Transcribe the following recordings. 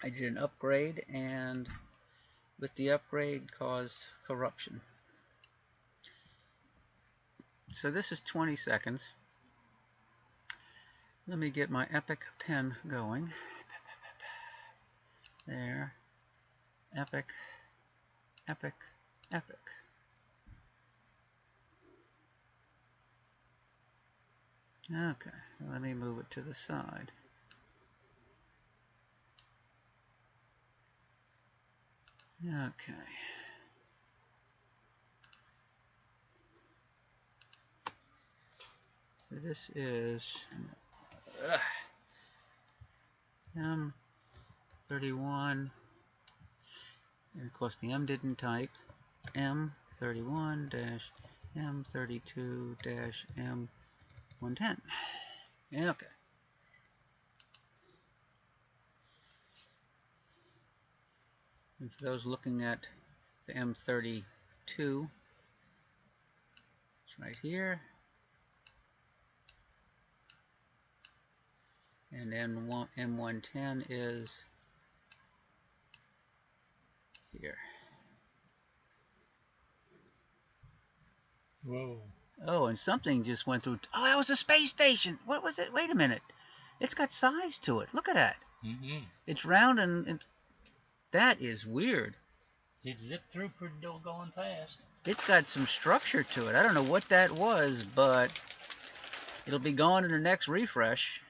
I did an upgrade, and with the upgrade caused corruption. So this is 20 seconds. Let me get my epic pen going. There. Epic, epic, epic. Okay, let me move it to the side. Okay. So this is M31, and of course the M didn't type. M31-M32-M110. Okay. And for those looking at the M32, it's right here. And then M110 is here. Whoa. Oh, and something just went through. Oh, that was a space station. What was it? Wait a minute. It's got size to it. Look at that. It's round and that is weird. It zipped through pretty doggone fast. It's got some structure to it. I don't know what that was, but it'll be gone in the next refresh.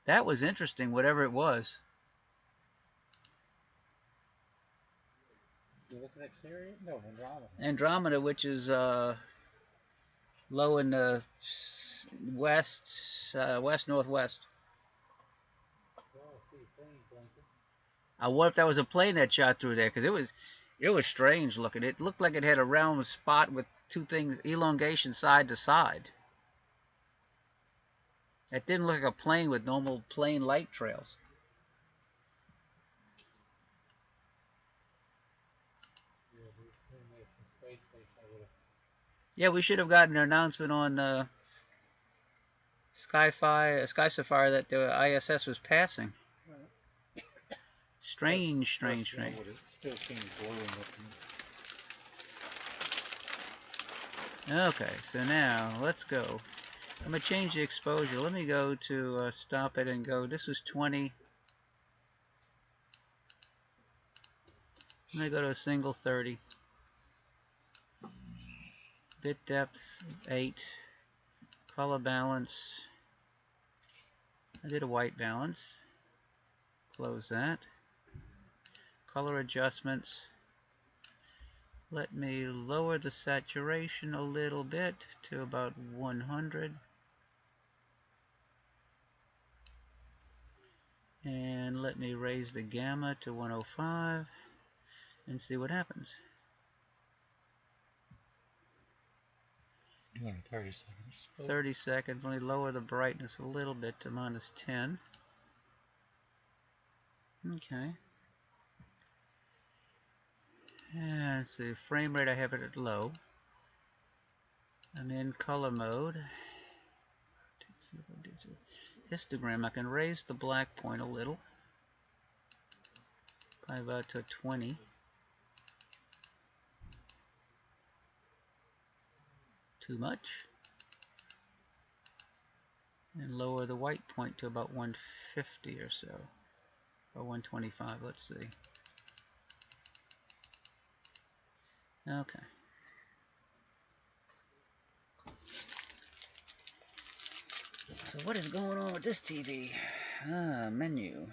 That was interesting, whatever it was. What's the next series? No, Andromeda. Andromeda, which is low in the west-northwest. I wonder if that was a plane that shot through there, because it was strange looking. It looked like it had a round spot with two things, elongation side to side. It didn't look like a plane with normal plane light trails. Yeah, we should have gotten an announcement on Sky Sapphire that the ISS was passing. Strange, strange, strange. It still seems glowing looking. Okay, so now let's go. I'm going to change the exposure. Let me go to stop it and go. This was 20. I'm going to go to a single 30. Bit depth 8. Color balance. I did a white balance. Close that. Color adjustments. Let me lower the saturation a little bit to about 100. And let me raise the gamma to 105 and see what happens. Doing 30 seconds. 30 seconds. Let me lower the brightness a little bit to -10. Okay. And let's see, frame rate I have it at low. I'm in color mode. Histogram, I can raise the black point a little. Probably about to 20. Too much. And lower the white point to about 150 or so. Or 125, let's see. Okay. So what is going on with this TV? Menu.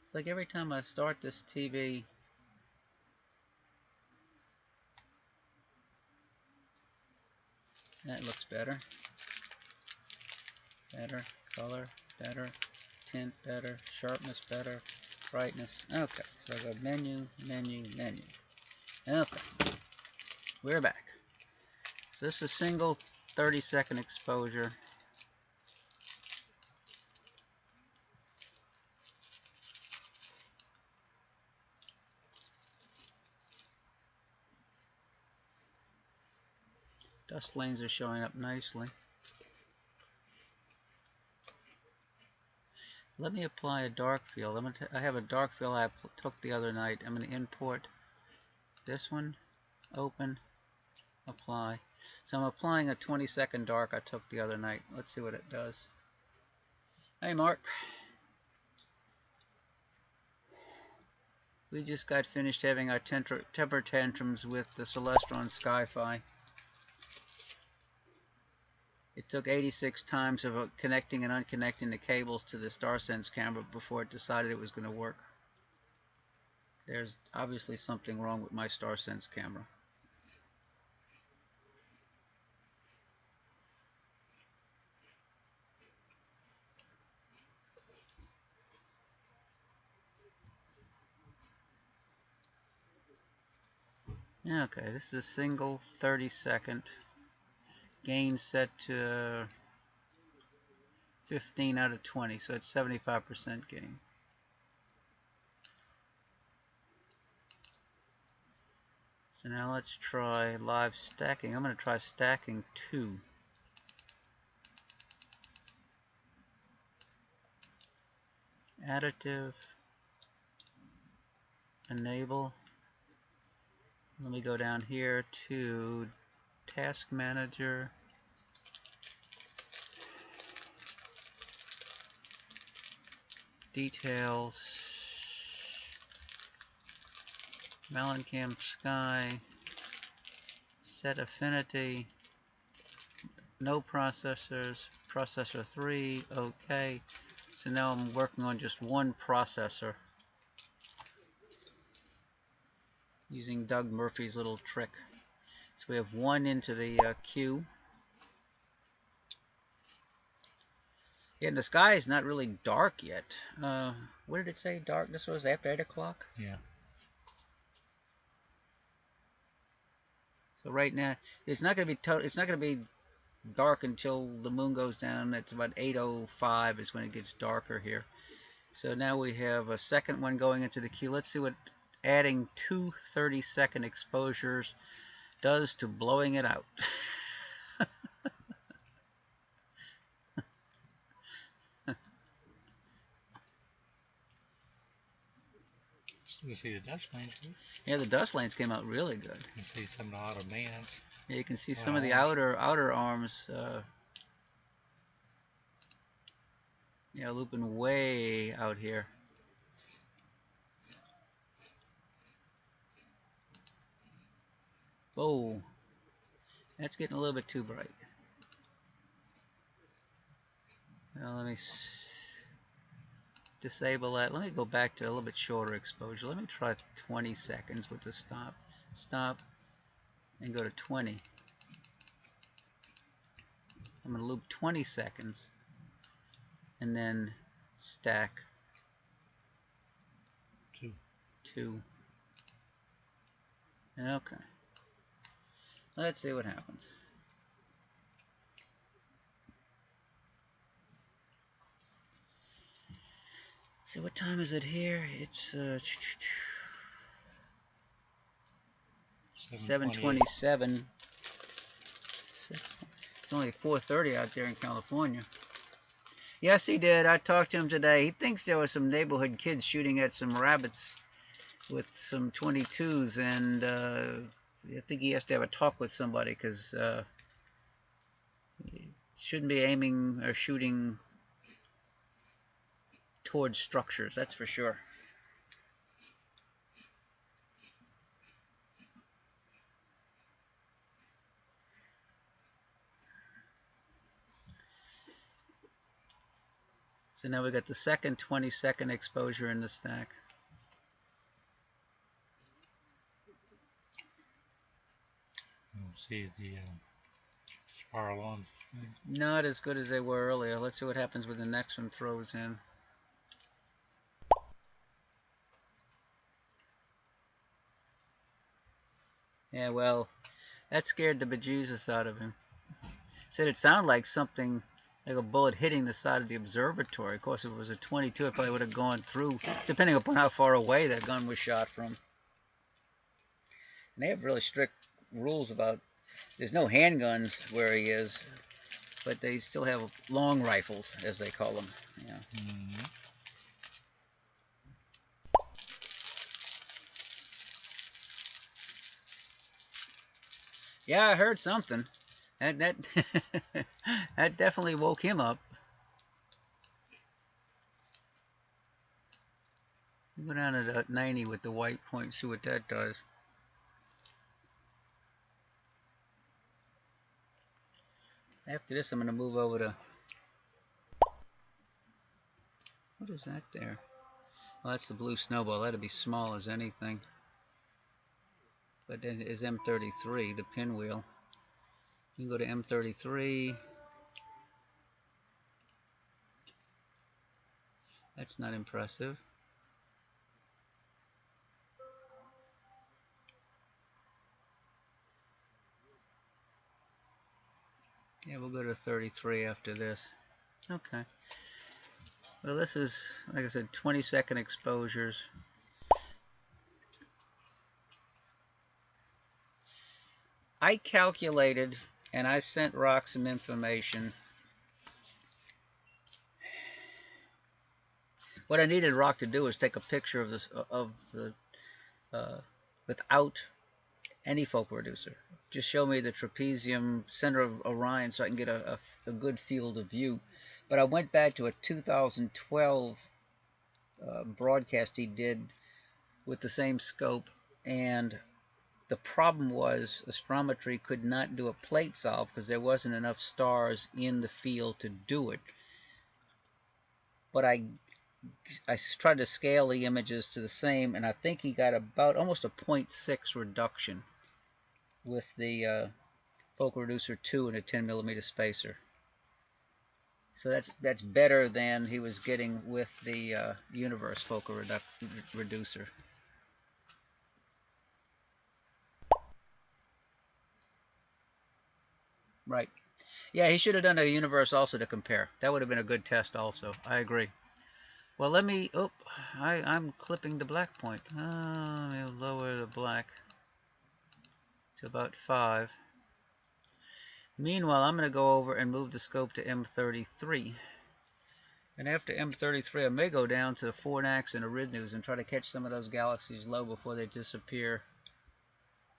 It's like every time I start this TV, that looks better. Better, color, better, tint better, sharpness better, brightness. Okay, so I go menu, menu, menu. Okay, we're back. So this is a single 30-second exposure. Dust lanes are showing up nicely. Let me apply a dark field. I have a dark field I took the other night. I'm going to import this one, open, apply. So I'm applying a 20-second dark I took the other night. Let's see what it does. Hey Mark. We just got finished having our temper tantrums with the Celestron Sky-Fi. It took 86 times of connecting and unconnecting the cables to the StarSense camera before it decided it was going to work. There's obviously something wrong with my StarSense camera. Okay, this is a single 30-second. Gain set to 15 out of 20, so it's 75% gain. So now let's try live stacking. I'm going to try stacking 2. Additive. Enable. Let me go down here to Task Manager. Details. MallinCam Sky. Set affinity. No processors. Processor 3. Okay. So now I'm working on just one processor, using Doug Murphy's little trick. So we have one into the queue. Yeah, and the sky is not really dark yet. What did it say? Darkness was after 8 o'clock? Yeah. So right now, it's not going to be it's not going to be dark until the moon goes down. It's about 8:05 is when it gets darker here. So now we have a second one going into the queue. Let's see what adding 2 30-second exposures does to blowing it out. You can see the dust lanes. Yeah, the dust lanes came out really good. You can see some of the outer bands. Yeah, you can see some of the outer arms. Yeah, looping way out here. Whoa, that's getting a little bit too bright. Now let me disable that. Let me go back to a little bit shorter exposure. Let me try 20 seconds with the stop. Stop and go to 20. I'm going to loop 20 seconds and then stack 2. Okay. Let's see what happens. See, what time is it here? It's 7:27. It's only 4:30 out there in California. Yes, he did. I talked to him today. He thinks there were some neighborhood kids shooting at some rabbits with some 22s, and I think he has to have a talk with somebody, because he shouldn't be aiming or shooting towards structures, that's for sure. So now we got the second 20-second exposure in the stack. See the spiral on. Not as good as they were earlier. Let's see what happens when the next one throws in. Yeah, well, that scared the bejesus out of him. Said it sounded like something, like a bullet hitting the side of the observatory. Of course, if it was a 22, it probably would have gone through, depending upon how far away that gun was shot from. And they have really strict rules about, there's no handguns where he is. but they still have long rifles, as they call them. Yeah. Mm-hmm. Yeah, I heard something. That that definitely woke him up. Go down to 90 with the white point, see what that does. After this, I'm going to move over to... What is that there? Well, that's the blue snowball. That'll be small as anything. But then it is M33, the pinwheel. You can go to M33. That's not impressive. Yeah, we'll go to 33 after this. Okay. Well, this is, like I said, 20-second exposures. I calculated, and I sent Rock some information. What I needed Rock to do is take a picture of this, without any focal reducer. Just show me the trapezium center of Orion so I can get a good field of view. But I went back to a 2012 broadcast he did with the same scope, and the problem was astrometry could not do a plate solve because there wasn't enough stars in the field to do it. But I tried to scale the images to the same, and I think he got about almost a 0.6 reduction with the focal reducer 2 and a 10mm spacer. So that's better than he was getting with the Universe focal reducer. Right. Yeah, he should have done a Universe also to compare. That would have been a good test also. I agree. Well, let me... Oh, I'm clipping the black point. Let me lower the black to about 5. Meanwhile, I'm going to go over and move the scope to M33. And after M33, I may go down to the Fornax and Eridnews and try to catch some of those galaxies low before they disappear.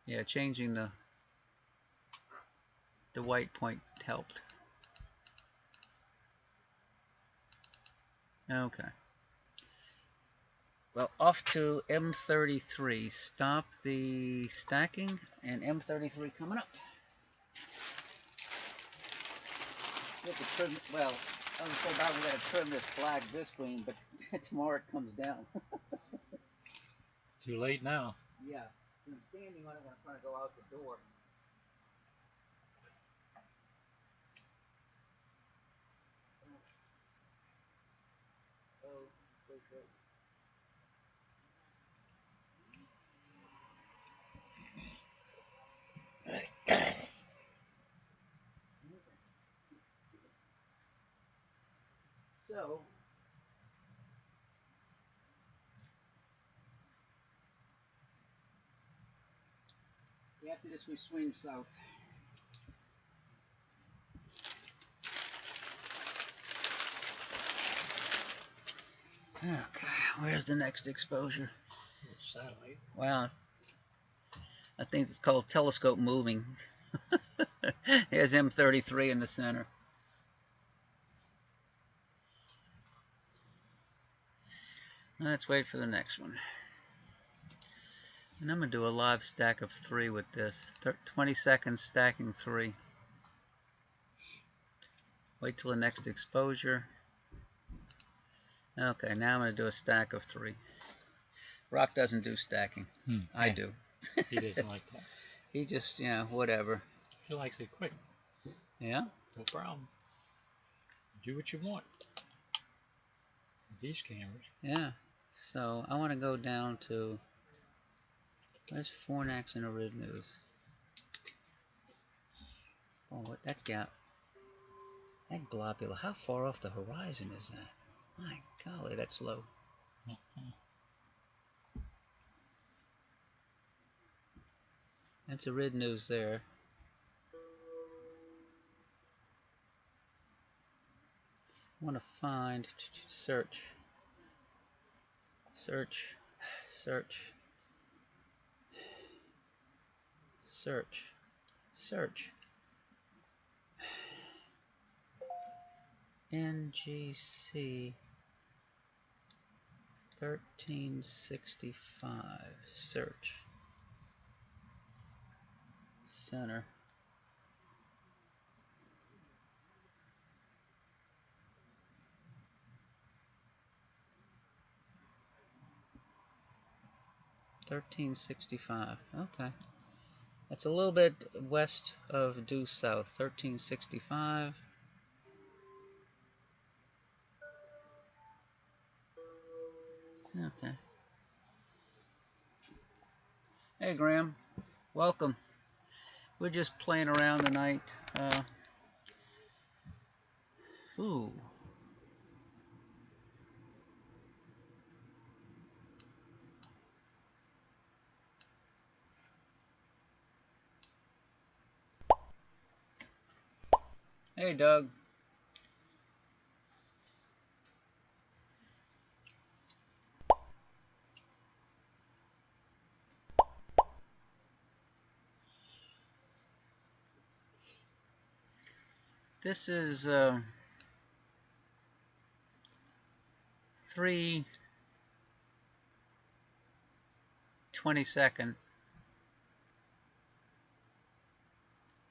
Yeah, changing the white point helped. Okay. Well, off to M33. Stop the stacking, and M33 coming up. Get the trim, well, I was so bad we got to trim this flag this green, but tomorrow it comes down. Too late now. Yeah, I'm standing on it when I'm trying to go out the door. Oh, wait. So, after this we swing south. Okay, where's the next exposure? Satellite. Well, I think it's called telescope moving. There's M33 in the center. Let's wait for the next one. And I'm going to do a live stack of 3 with this. 20 seconds stacking 3. Wait till the next exposure. Okay, now I'm going to do a stack of 3. Rock doesn't do stacking. I do. He doesn't like that. He just, whatever. He likes it quick. Yeah? No problem. Do what you want. With these cameras. Yeah. So I want to go down to... Where's Fornax and Eridnews? Oh, what? That's got... That globule, how far off the horizon is that? My golly, that's low. That's Eridnews there. want to find, search, search, search, search, search. NGC 1365, search, center. $13.65. Okay, that's a little bit west of due south. $13.65. Okay. Hey Graham, welcome. We're just playing around tonight. Ooh. Hey Doug. This is 3/22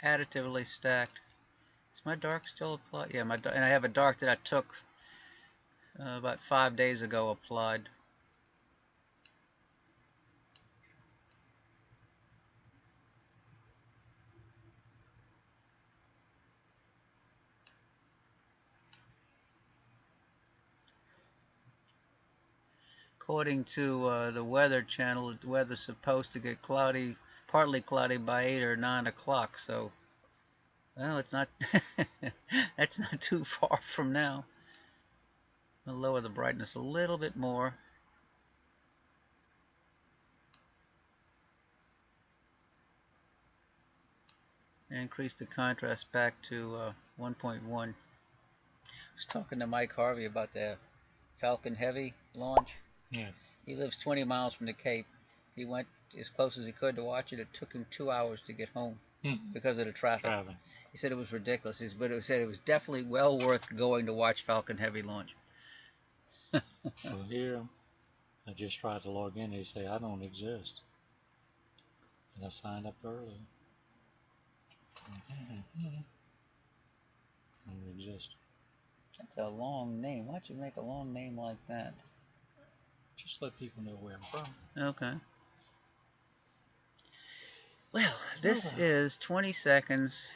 additively stacked. Is my dark still applied? Yeah, and I have a dark that I took about 5 days ago applied. According to the Weather Channel, the weather's supposed to get cloudy, partly cloudy by 8 or 9 o'clock. So, well, it's not. That's not too far from now. I'll lower the brightness a little bit more. And increase the contrast back to 1.1. I was talking to Mike Harvey about the Falcon Heavy launch. Yeah. He lives 20 miles from the Cape. He went as close as he could to watch it. It took him 2 hours to get home because of the traffic. He said it was ridiculous. But he said it was definitely well worth going to watch Falcon Heavy launch. Well, here, I just tried to log in. They say I don't exist. And I signed up early. I don't exist. That's a long name. Why'd you make a long name like that? Just let people know where I'm from. Okay. Well, this is 20 seconds,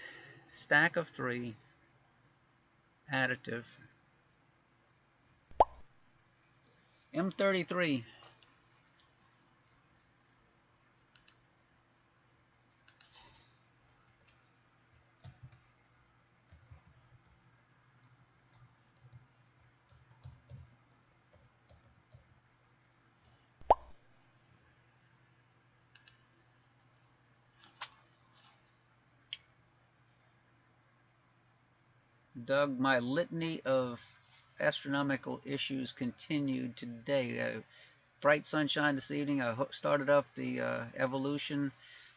stack of 3, additive. M33. Doug, my litany of astronomical issues continued today. Bright sunshine this evening. I started up the Evolution.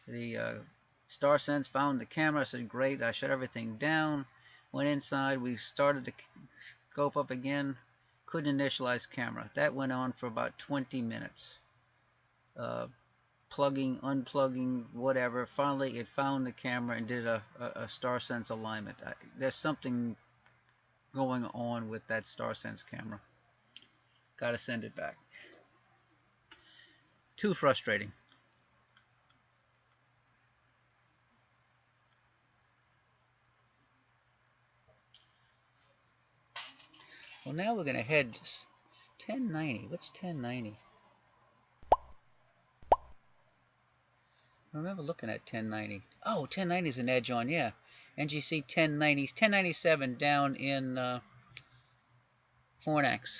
The Star Sense found the camera. I said, great. I shut everything down. Went inside. We started the scope up again. Couldn't initialize camera. That went on for about 20 minutes. Plugging, unplugging, whatever. Finally, it found the camera and did a Star Sense alignment. There's something going on with that Star Sense camera. Gotta send it back. Too frustrating. Well, now we're gonna head 1090. What's 1090? I remember looking at 1090. Oh, 1090 is an edge on, yeah. NGC 1090s, 1097 down in Fornax.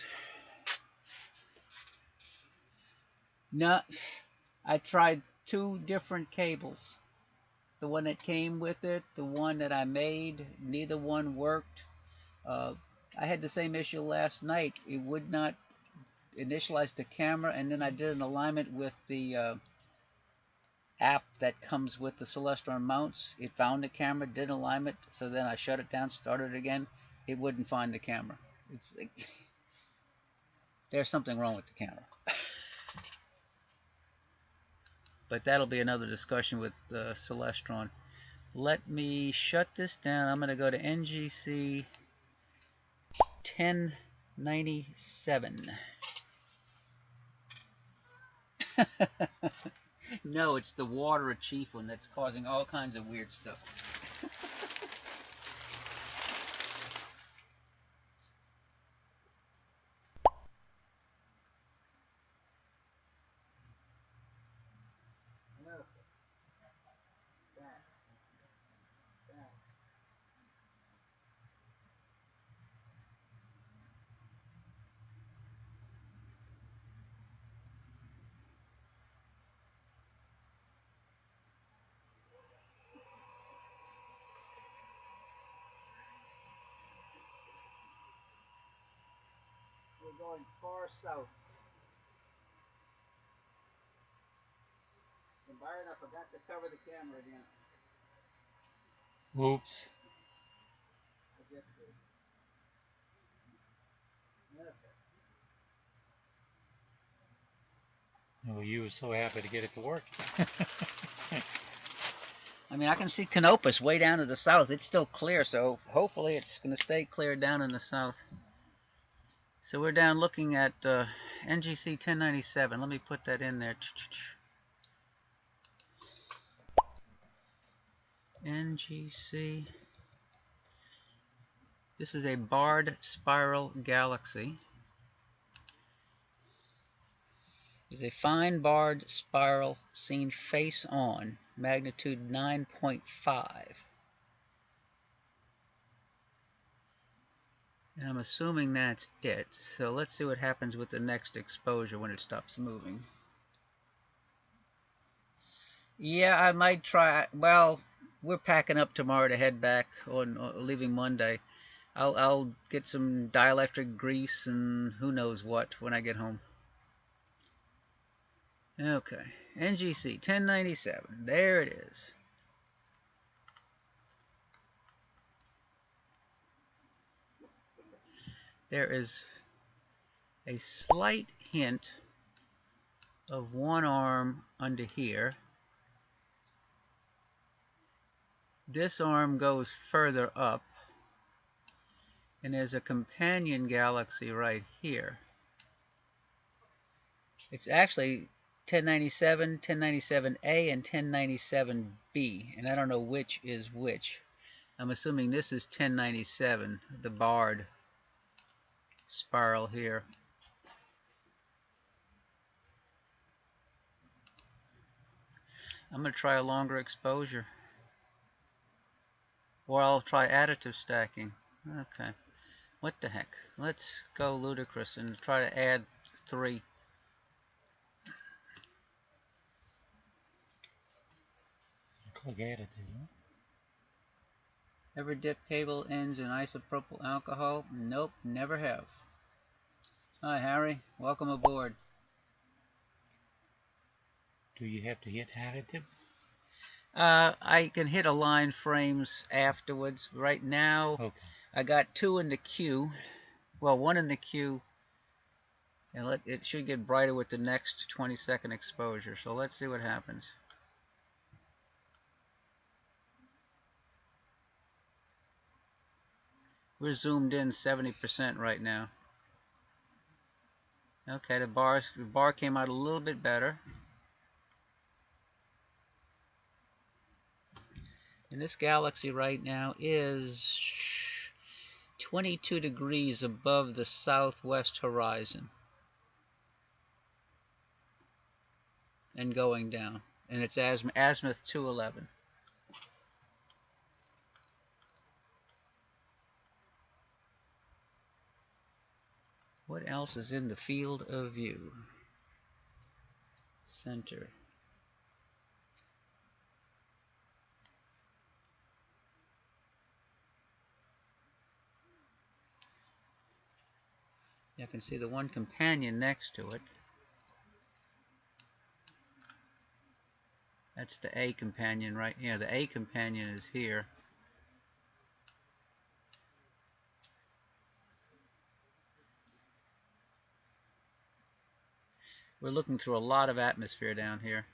No, I tried 2 different cables. The one that came with it, the one that I made, neither one worked. I had the same issue last night. It would not initialize the camera, and then I did an alignment with the app that comes with the Celestron mounts. It found the camera, did alignment, so then I shut it down, started it again. It wouldn't find the camera. It's like, there's something wrong with the camera. But that'll be another discussion with Celestron. Let me shut this down. I'm going to go to NGC 1097. No, it's the water achievement that's causing all kinds of weird stuff. We're going far south. And Byron, I forgot to cover the camera again. Oops. I just did. Okay. Well, you were so happy to get it to work. I mean, I can see Canopus way down to the south. It's still clear, so hopefully it's going to stay clear down in the south. So we're down looking at NGC 1097. Let me put that in there. NGC. This is a barred spiral galaxy. It's a fine barred spiral seen face on, magnitude 9.5. And I'm assuming that's it. So let's see what happens with the next exposure when it stops moving. Yeah, I might try. Well, we're packing up tomorrow to head back on leaving Monday. I'll get some dielectric grease and who knows what when I get home. Okay, NGC 1097. There it is. There is a slight hint of one arm under here. This arm goes further up, and there's a companion galaxy right here. It's actually 1097, 1097A, and 1097B, and I don't know which is which. I'm assuming this is 1097, the barred spiral here. I'm going to try a longer exposure. Or I'll try additive stacking. Okay. What the heck? Let's go ludicrous and try to add 3. Click additive, huh? Ever dip cable ends in isopropyl alcohol? Nope, never have. Hi Harry, welcome aboard. Do you have to hit additive? I can hit align frames afterwards. Right now, Okay. I got 2 in the queue. Well, 1 in the queue. And it should get brighter with the next 20-second exposure. So let's see what happens. We're zoomed in 70% right now. Okay, the bar came out a little bit better. And this galaxy right now is 22 degrees above the southwest horizon. And going down. And it's azimuth 211. What else is in the field of view? Center. You can see the one companion next to it. That's the A companion right here. The A companion is here. We're looking through a lot of atmosphere down here.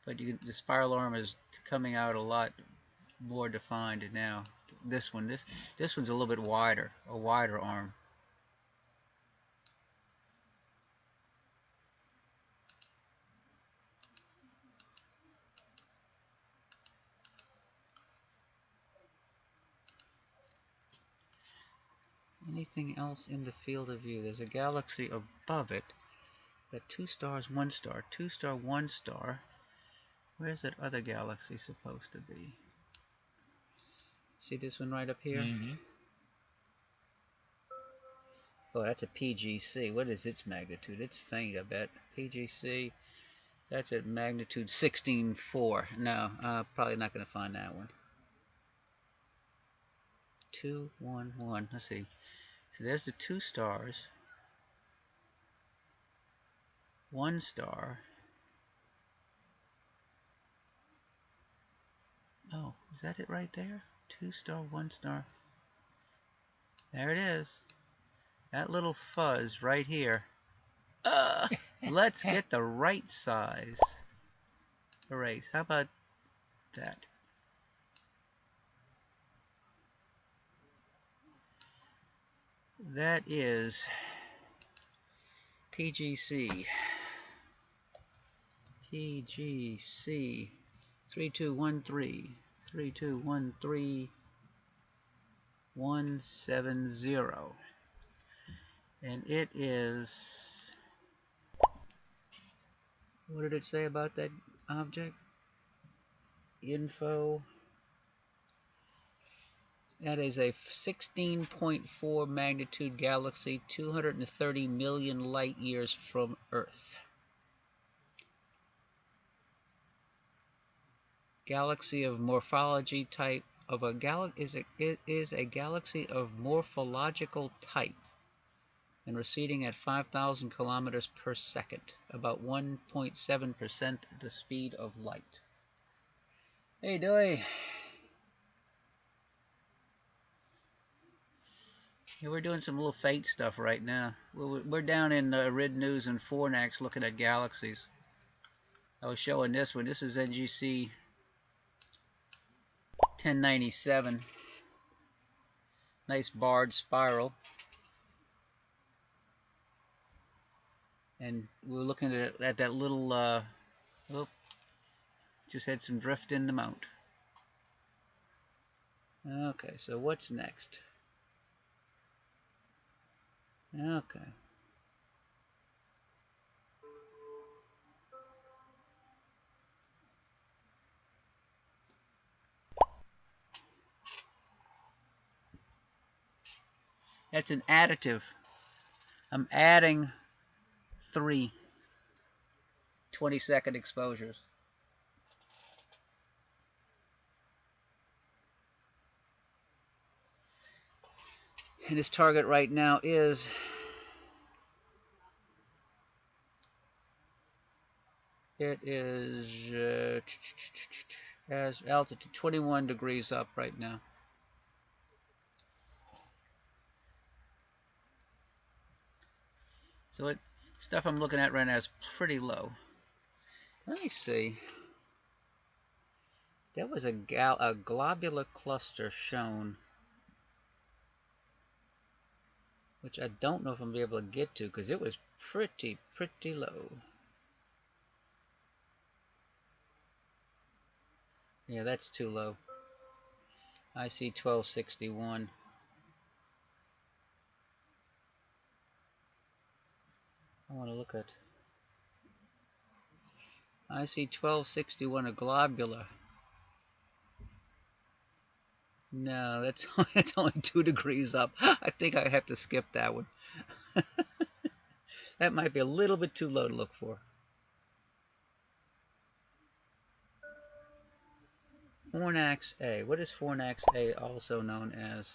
But the spiral arm is coming out a lot more defined now. This one's a little bit wider, a wider arm. Anything else in the field of view? There's a galaxy above it. Got 2 stars, 1 star, 2 star, 1 star. Where's that other galaxy supposed to be? See this one right up here? Mm-hmm. Oh, that's a PGC. What is its magnitude? It's faint, I bet. PGC, that's at magnitude 16.4. No, probably not going to find that one. 2, 1, 1. Let's see. So there's the 2 stars. 1 star. Oh, is that it right there? 2 star, 1 star. There it is. That little fuzz right here. Let's get the right size erase. How about that? That is PGC. PGC 3213 3213170, and it is, what did it say about that object? Info. That is a 16.4 magnitude galaxy, 230 million light years from Earth. Galaxy of morphology type of a is a galaxy of morphological type and receding at 5,000 kilometers per second, about 1.7% the speed of light. Hey, Dewey. Yeah, we're doing some little fate stuff right now. We're down in Rid News and Fornax looking at galaxies. I was showing this one. This is NGC 1097. Nice barred spiral. And we're looking at that little, oh, just had some drift in the mount. Okay, so what's next? Okay. That's an additive. I'm adding 3 20-second exposures. And his target right now is has altitude 21 degrees up right now. So stuff I'm looking at right now is pretty low. Let me see. There was a globular cluster shown, which I don't know if I'm going to be able to get to because it was pretty low. Yeah, that's too low. I see 1261. I want to look at. I see 1261, a globular. No, that's it's only 2 degrees up. I think I have to skip that one. That might be a little bit too low to look for. Fornax A. What is Fornax A also known as?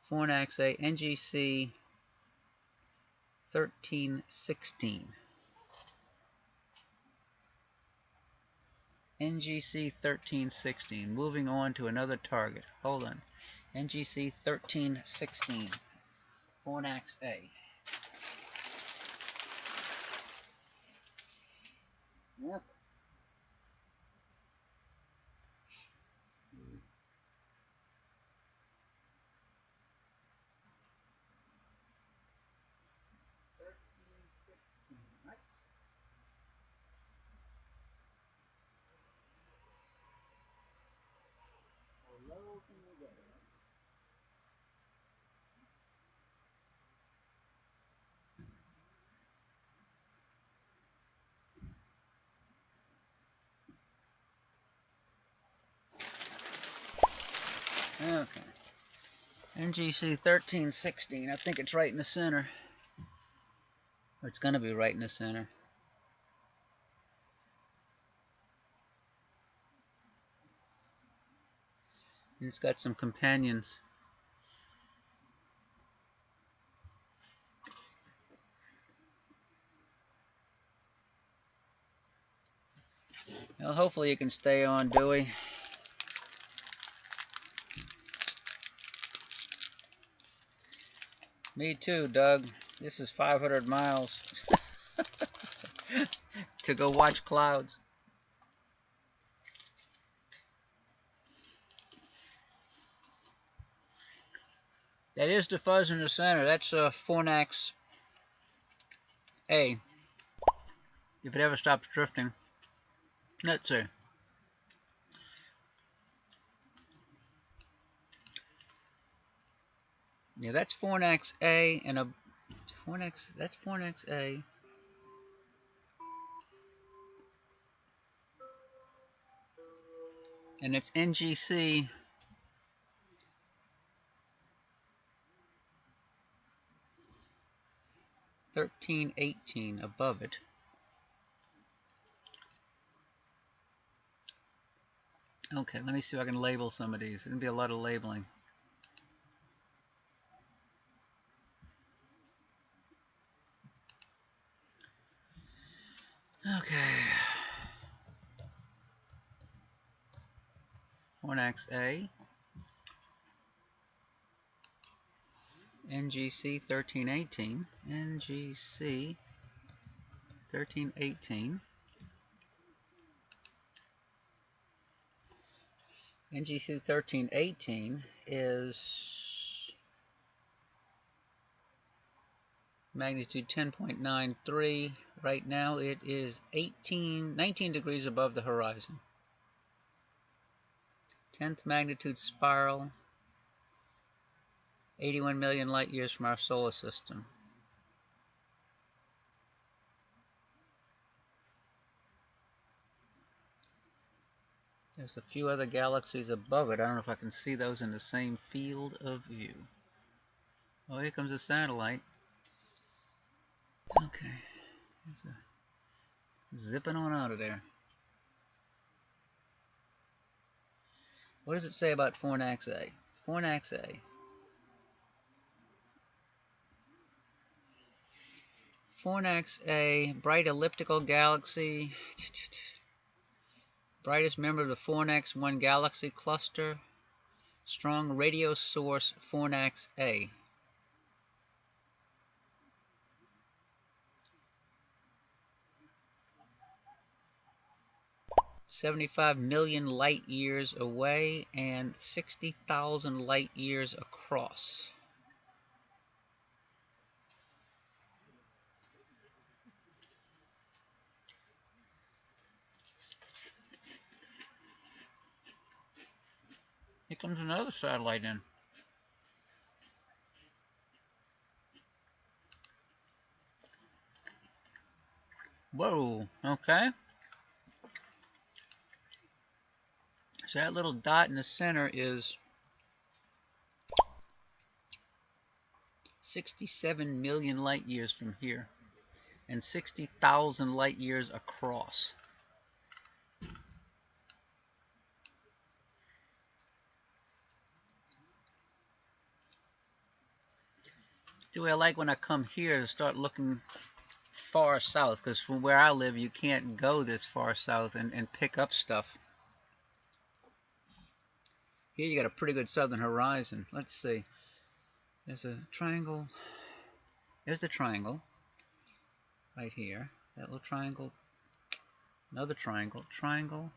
Fornax A, NGC 1316. NGC 1316. Moving on to another target. Hold on. NGC 1316. Fornax A. Yep. Okay. NGC 1316. I think it's right in the center. Or it's going to be right in the center. And it's got some companions. Well, hopefully you can stay on, Dewey. Me too, Doug. This is 500 miles to go watch clouds. That is the fuzz in the center. That's Fornax A. If it ever stops drifting. Let's see. Yeah, that's Fornax A and a Fornax. That's Fornax A. And it's NGC 1318 above it. Okay, let me see if I can label some of these. There's going to be a lot of labeling. Okay. Fornax A. NGC 1318. NGC 1318. NGC 1318 is magnitude 10.93. Right now it is 19 degrees above the horizon. 10th magnitude spiral, 81 million light years from our solar system. There's a few other galaxies above it. I don't know if I can see those in the same field of view. Oh, here comes a satellite. Okay. Zipping on out of there. What does it say about Fornax A? Fornax A. Fornax A, bright elliptical galaxy. Brightest member of the Fornax 1 galaxy cluster. Strong radio source Fornax A. $75 million light years away and 60,000 light years across. Here comes another satellite in. Whoa, okay. So that little dot in the center is 67 million light years from here and 60,000 light years across. The way I like when I come here to start looking far south, because from where I live you can't go this far south and pick up stuff. Here you got a pretty good southern horizon. Let's see. There's a triangle. There's the triangle right here. That little triangle. Another triangle. Triangle.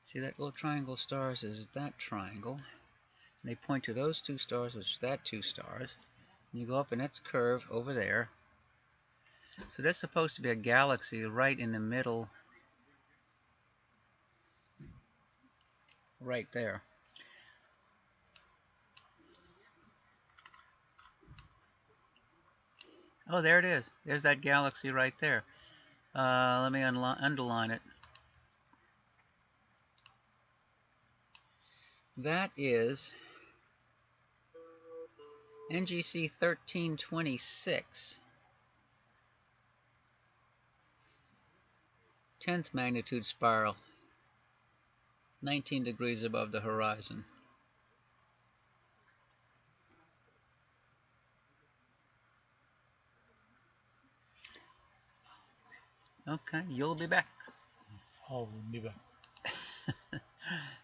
See that little triangle stars is that triangle. And they point to those two stars, which is that two stars. And you go up and that's curve over there. So that's supposed to be a galaxy right in the middle. Right there. Oh, there it is. There's that galaxy right there. Let me underline it. That is NGC 1326. 10th magnitude spiral. 19 degrees above the horizon. Okay, you'll be back. I'll be back.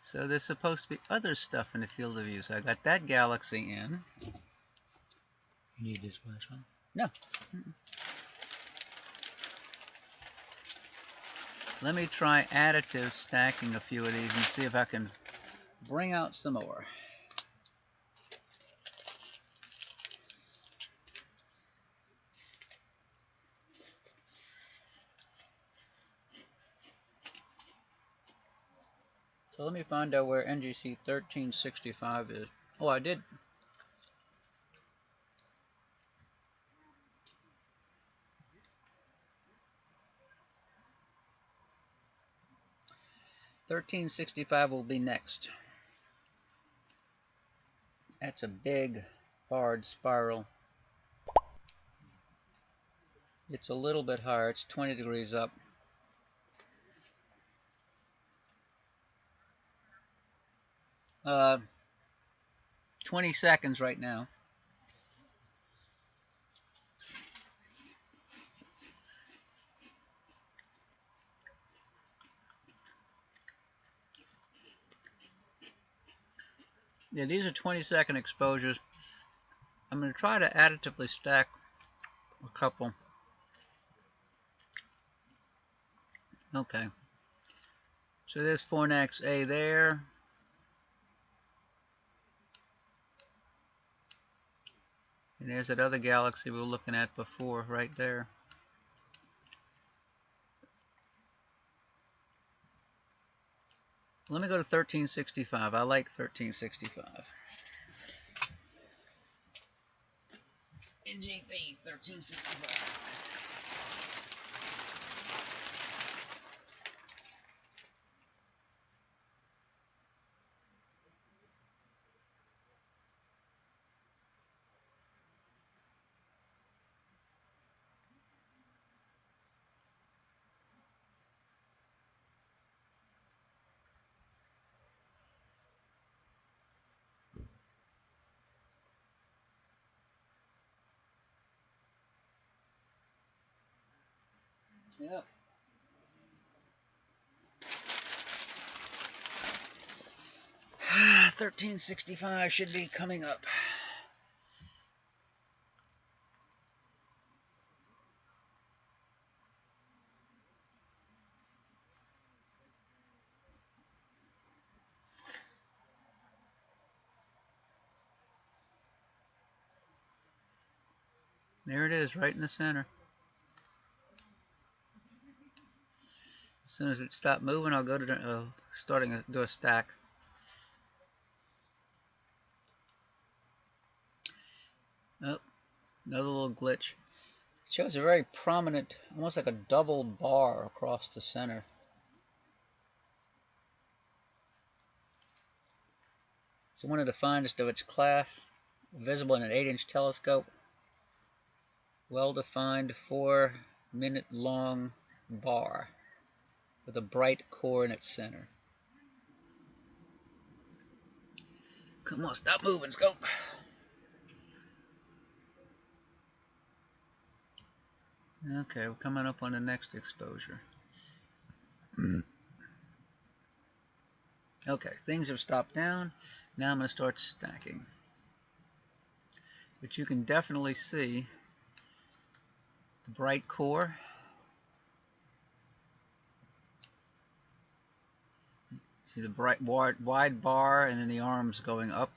So there's supposed to be other stuff in the field of view. So I got that galaxy in. You need this flashlight? No. Let me try additive stacking a few of these and see if I can bring out some more. So let me find out where NGC 1365 is. Oh, I did. $1365 will be next. That's a big barred spiral. It's a little bit higher. It's 20 degrees up. Uh, 20 seconds right now. Yeah, these are 20-second exposures. I'm going to try to additively stack a couple. Okay. So there's Fornax A there. And there's that other galaxy we were looking at before, right there. Let me go to 1365. I like 1365. NGC 1365. Yep. $1365 should be coming up. There it is, right in the center. As soon as it stopped moving, I'll go to do a stack. Oh, another little glitch. It shows a very prominent, almost like a double bar across the center. It's one of the finest of its class, visible in an 8-inch telescope. Well-defined 4-minute long bar with a bright core in its center. Come on, stop moving, scope. Okay, we're coming up on the next exposure. Okay, things have stopped down. Now I'm going to start stacking. But you can definitely see the bright core. See the bright wide bar and then the arms going up.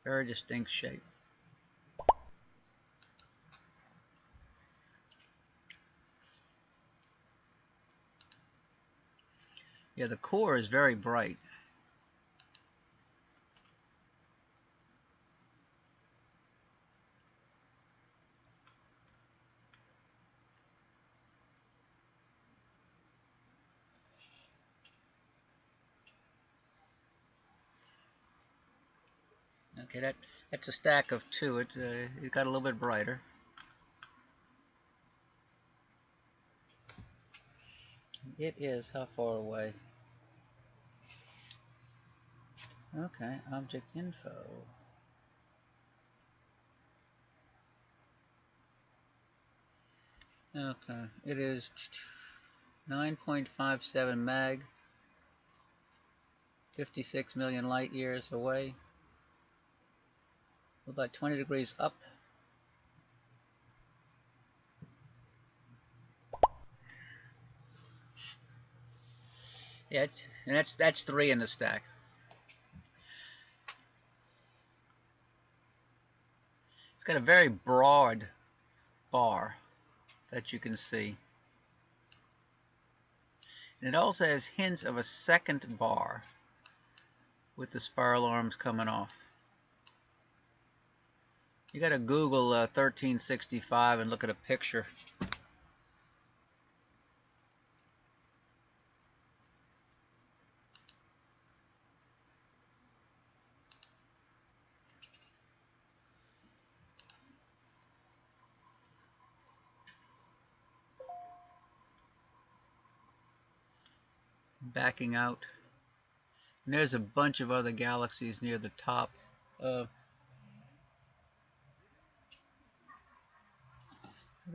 Very distinct shape. Yeah, the core is very bright. Okay, that's a stack of two. It got a little bit brighter. It is how far away? Okay, object info. Okay, it is 9.57 mag, 56 million light years away. About 20 degrees up. Yeah, that's three in the stack. It's got a very broad bar that you can see. And it also has hints of a second bar with the spiral arms coming off. You got to Google 1365 and look at a picture. Backing out. And there's a bunch of other galaxies near the top. What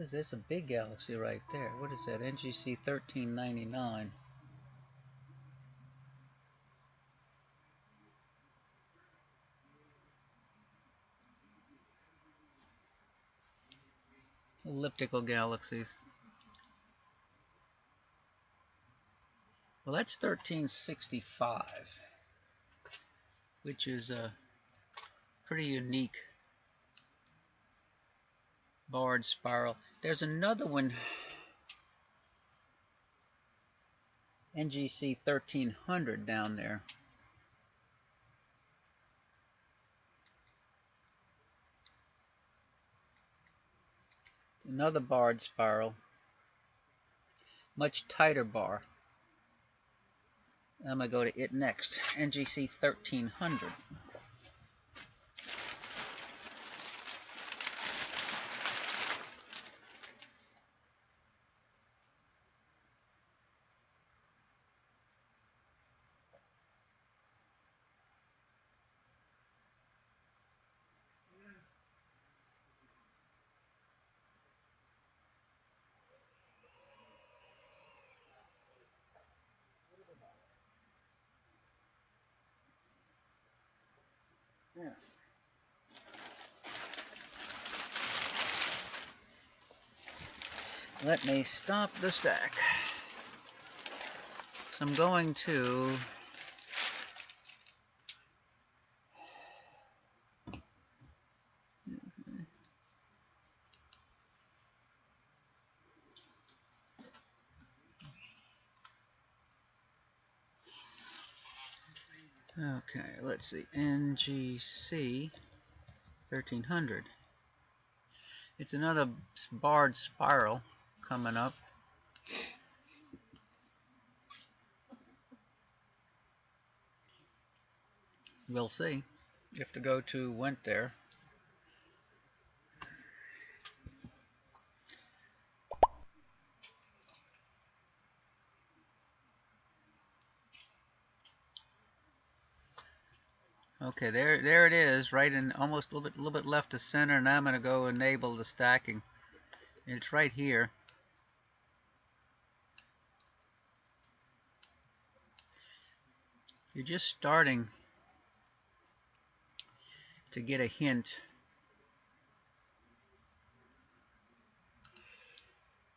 is this? A big galaxy right there. What is that? NGC 1399. Elliptical galaxies. Well, that's 1365, which is a pretty unique barred spiral. There's another one, NGC 1300 down there. It's another barred spiral, much tighter bar. I'm going to go to it next, NGC 1300. Yeah. Let me stop the stack. So I'm going to okay, let's see, NGC 1300. It's another barred spiral coming up. We'll see. if the go-to went there. Okay, there it is, right in almost a little bit left of center. Now I'm going to go enable the stacking. It's right here. You're just starting to get a hint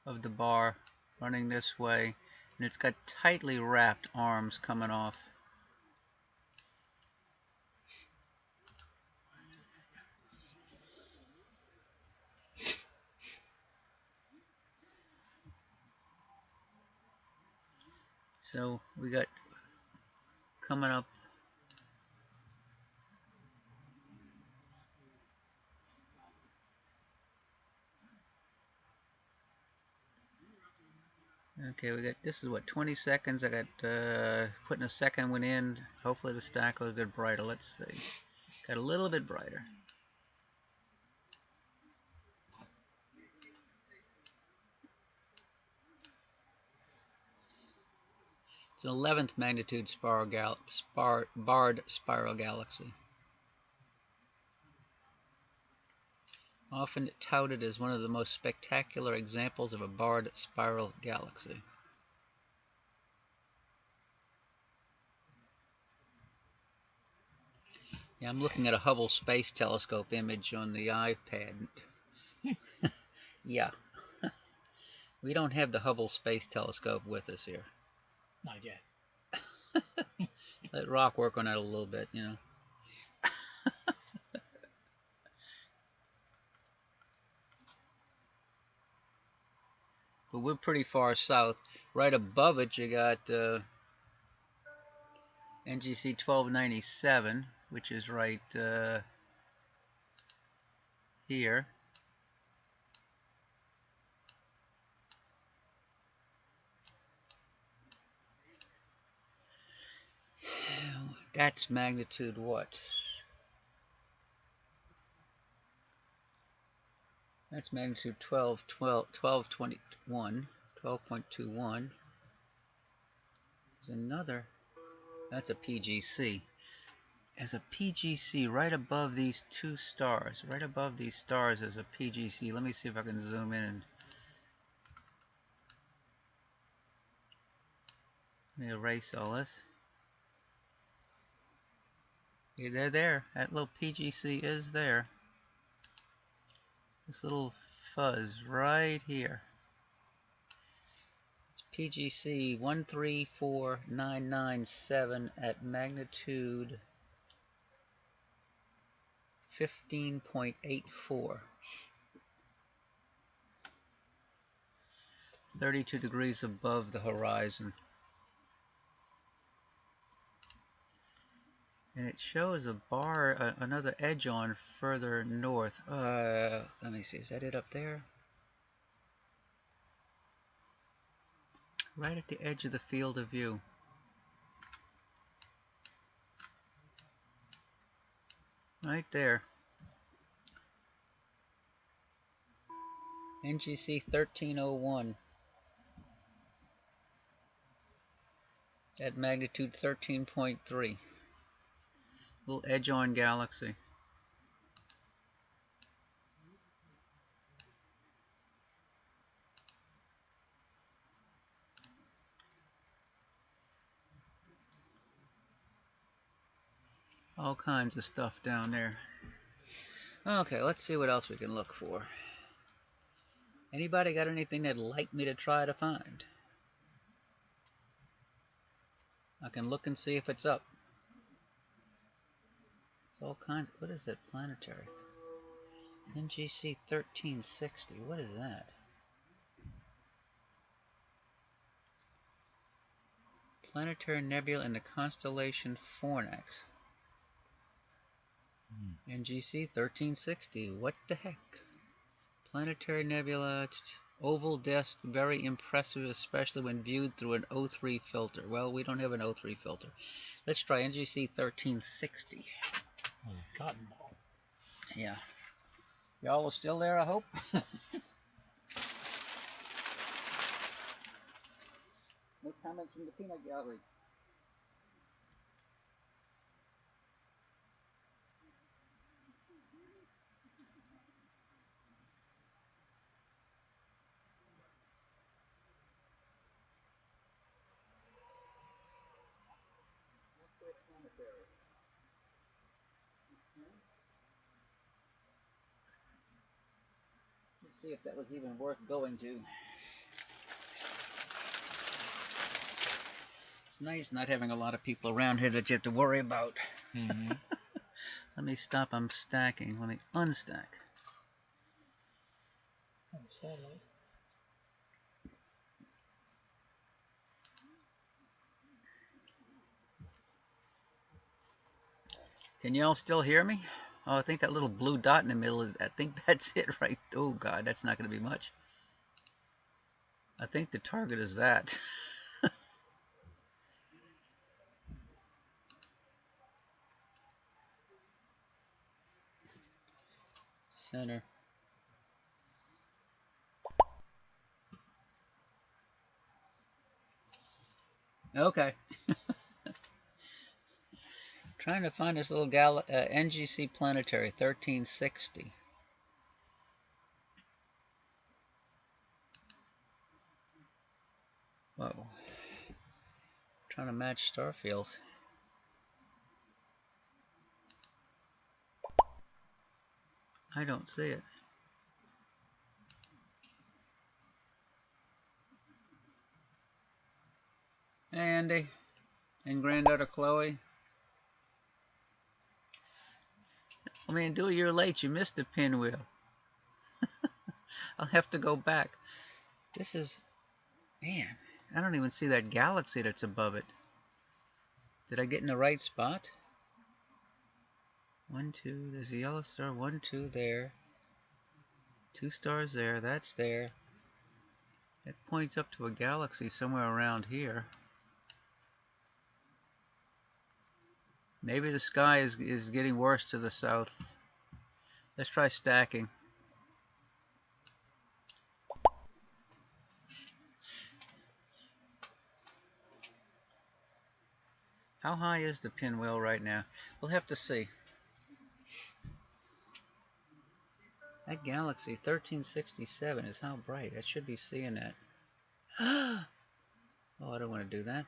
of the bar running this way, and it's got tightly wrapped arms coming off. So we got coming up. Okay, we got, this is what, 20 seconds. I got putting a second one in. Hopefully the stack will get brighter. Let's see. Got a little bit brighter. It's an 11th magnitude barred spiral galaxy. Often touted as one of the most spectacular examples of a barred spiral galaxy. Yeah, I'm looking at a Hubble Space Telescope image on the iPad. Yeah. We don't have the Hubble Space Telescope with us here. Not yet. Let Rock work on that a little bit, you know. But we're pretty far south. Right above it, you got NGC 1297, which is right here. That's magnitude what? That's magnitude 12.21. There's another. That's a PGC. There's a PGC right above these two stars. Right above these stars is a PGC. Let me see if I can zoom in and let me erase all this. Yeah, they're there. That little PGC is there. This little fuzz right here. It's PGC 134997 at magnitude 15.84. 32 degrees above the horizon. And it shows a bar, another edge on further north. Let me see, is that it up there? Right at the edge of the field of view. Right there. NGC 1301 at magnitude 13.3. Little edge-on galaxy. All kinds of stuff down there. Okay, let's see what else we can look for. Anybody got anything they'd like me to try to find? I can look and see if it's up. It's all kinds. What is it? Planetary. NGC 1360. What is that? Planetary nebula in the constellation Fornax. NGC 1360. What the heck? Planetary nebula, oval disk, very impressive, especially when viewed through an O3 filter. Well, we don't have an O3 filter. Let's try NGC 1360. Cotton ball. Yeah. Y'all are still there, I hope? No comments from the peanut gallery. Let's see if that was even worth going to. It's nice not having a lot of people around here that you have to worry about. Mm-hmm. Let me stop. I'm stacking. Let me unstack. Satellite. Can y'all still hear me? Oh, I think that little blue dot in the middle is, I think that's it right. Oh God, that's not going to be much. I think the target is that. Center. Okay. Trying to find this little NGC Planetary 1360. Whoa. Trying to match star fields. I don't see it. Hey, Andy. And granddaughter Chloe. I mean, Dewey, you're late. You missed the pinwheel. I'll have to go back. This is... Man, I don't even see that galaxy that's above it. Did I get in the right spot? 1, 2, there's a yellow star. 1, 2 there. 2 stars there. That's there. It points up to a galaxy somewhere around here. Maybe the sky is getting worse to the south. Let's try stacking. How high is the pinwheel right now? We'll have to see. That galaxy 1367 is how bright. I should be seeing that. Oh, I don't want to do that.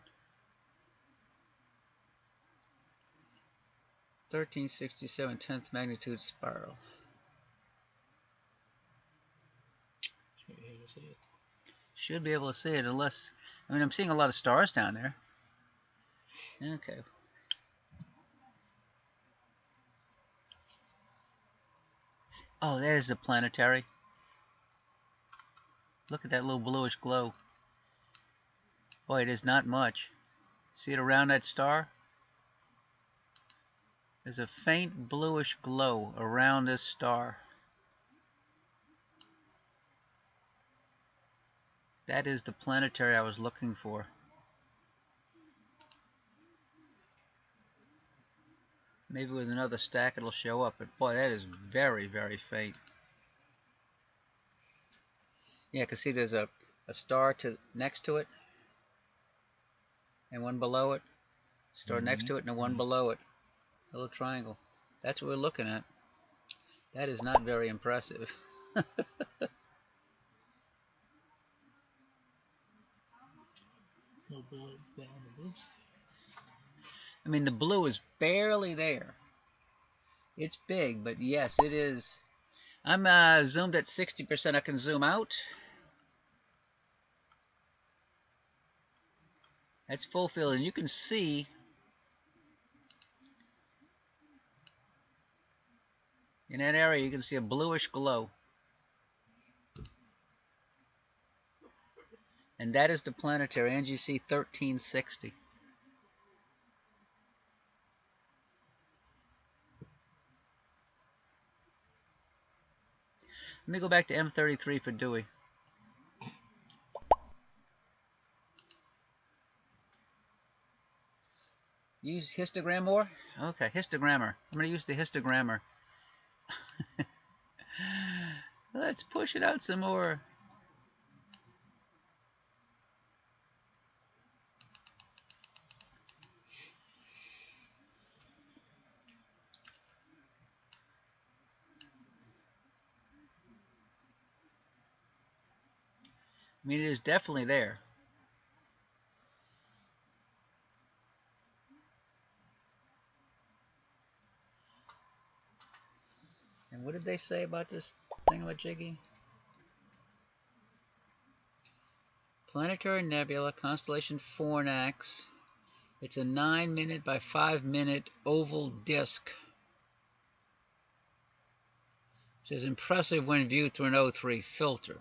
1367 10th magnitude spiral. Should be able to see it unless... I mean, I'm seeing a lot of stars down there. Okay. Oh, there's the planetary. Look at that little bluish glow. Boy, it is not much. See it around that star? There's a faint bluish glow around this star. That is the planetary I was looking for. Maybe with another stack it'll show up, but boy, that is very, very faint. Yeah, because see there's a star next to it, and one below it. Star next to it and one below it. A little triangle. That's what we're looking at. That is not very impressive. I mean, the blue is barely there. It's big, but yes, it is. I'm zoomed at 60%. I can zoom out. That's full field, and you can see in that area, you can see a bluish glow. And that is the planetary, NGC 1360. Let me go back to M33 for Dewey. Use histogram more? Okay, histogrammer. I'm going to use the histogrammer. Let's push it out some more. I mean, it is definitely there. And what did they say about this thingamajiggy? Planetary nebula, constellation Fornax. It's a 9-minute by 5-minute oval disk. It says impressive when viewed through an O3 filter.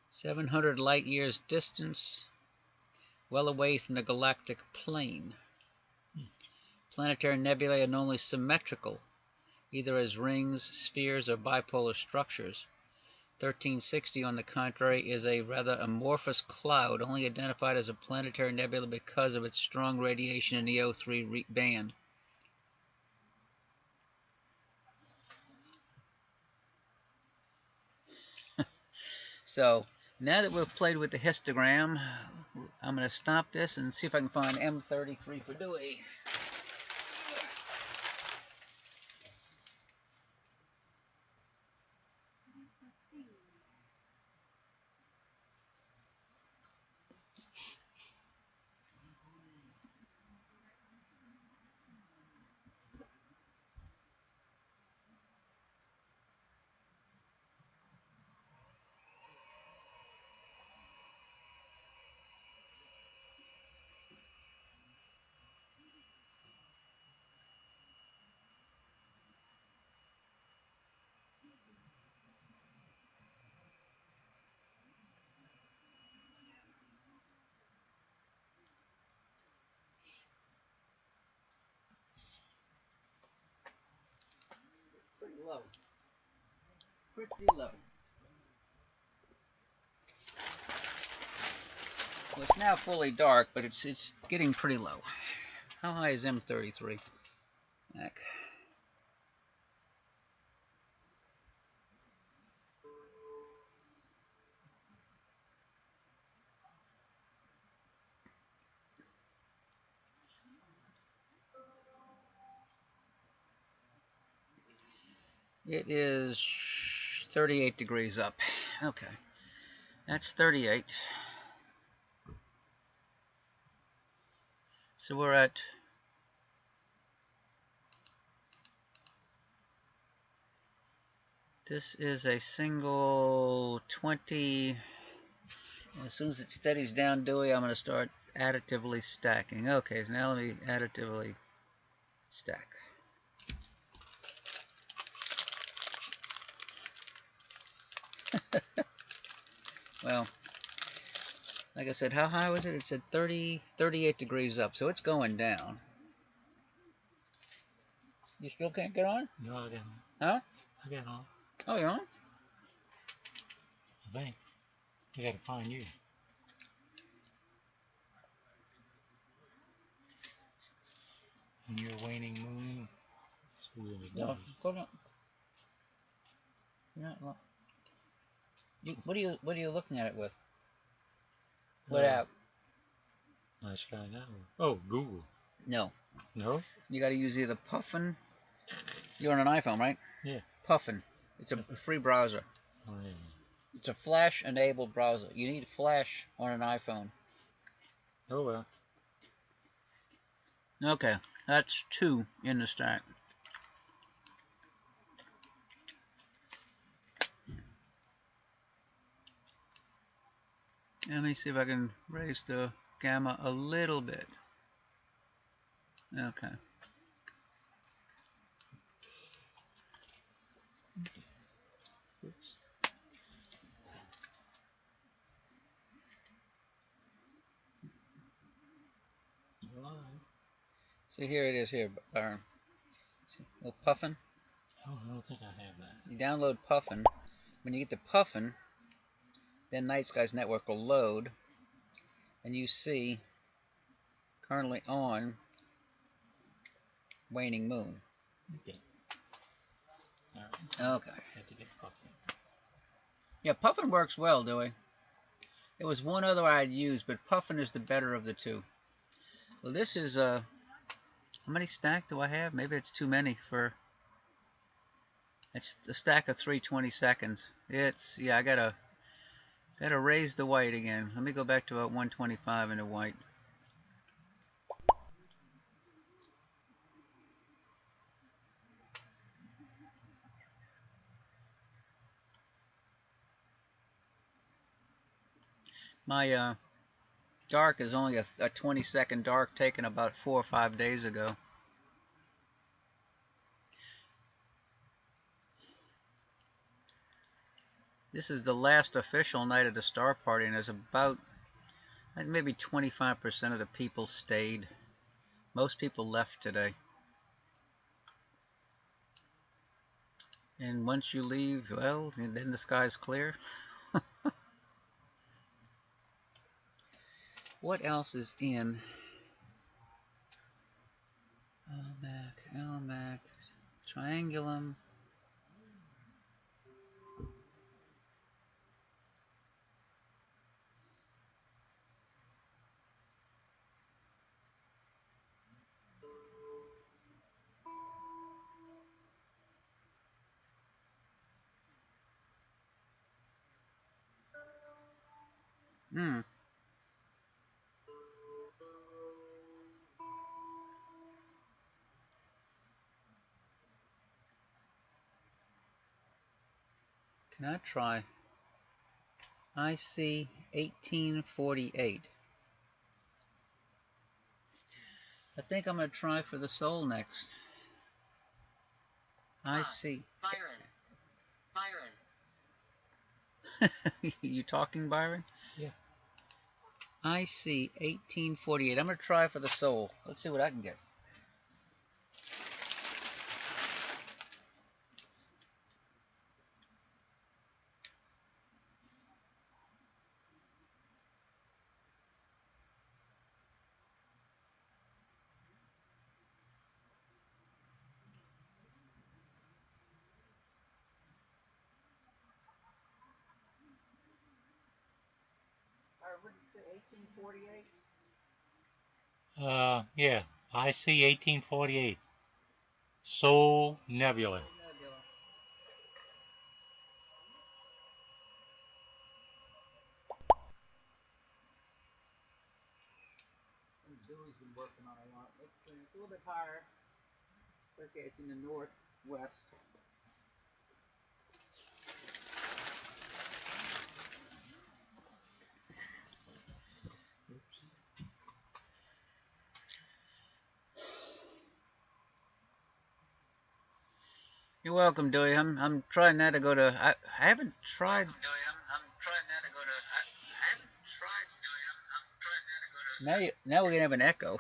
"700 light years distance, well away from the galactic plane. Planetary nebulae are normally symmetrical, either as rings, spheres, or bipolar structures. 1360, on the contrary, is a rather amorphous cloud, only identified as a planetary nebula because of its strong radiation in the O3 band. So, now that we've played with the histogram, I'm going to stop this and see if I can find M33 for Dewey. Pretty low. Pretty low. Well, it's now fully dark, but it's getting pretty low. How high is M33? Back. It is 38 degrees up. Okay. That's 38. So we're at this is a single 20. As soon as it steadies down, Dewey, I'm going to start additively stacking. Okay, so now let me additively stack. Well, like I said, how high was it? It said 38 degrees up, so it's going down. You still can't get on? No, I got on. Huh? I got on. Oh, you're on? I think. I gotta find you. And your waning moon. See what it does. Hold on. You're not. What are you looking at it with? What app? Nice guy now. Oh, Google. No. No? You got to use either Puffin. You're on an iPhone, right? Yeah. Puffin. It's a free browser. Oh, yeah. It's a Flash-enabled browser. You need Flash on an iPhone. Oh, well. Okay, that's 2 in the stack. Let me see if I can raise the gamma a little bit. Okay. See, here it is here, Byron. See, little Puffin. Oh, I don't think I have that. You download Puffin. When you get to Puffin, then Night Sky's network will load. and you see currently on waning moon. Okay. All right. Okay. Have to get puffing. Yeah, puffin works well, Dewey. There was one other I'd use, but puffin is the better of the two. Well, this is how many stack do I have? Maybe it's too many for. It's a stack of 320 seconds. It's yeah. I gotta raise the white again. Let me go back to about 125 in the white. My dark is only a 20-second dark taken about 4 or 5 days ago. This is the last official night of the Star Party, and there's about maybe 25% of the people stayed. Most people left today. And once you leave, well, then the sky's clear. What else is in? Almac, Triangulum. Hmm. Can I try? IC 1848. I think I'm going to try for the soul next. IC. Byron. You talking, Byron? Yeah. IC 1848. I'm going to try for the soul. Let's see what I can get. What did you say, 1848? Yeah. IC 1848. Soul Nebula. Dewey's been working on a lot. Let's bring it a little bit higher. Okay, it's in the northwest. You're welcome, Dewey. I'm trying not to go to. I haven't tried. I'm trying not to go to. I haven't tried, Dewey. I'm trying not to go to. Now we're gonna have an echo.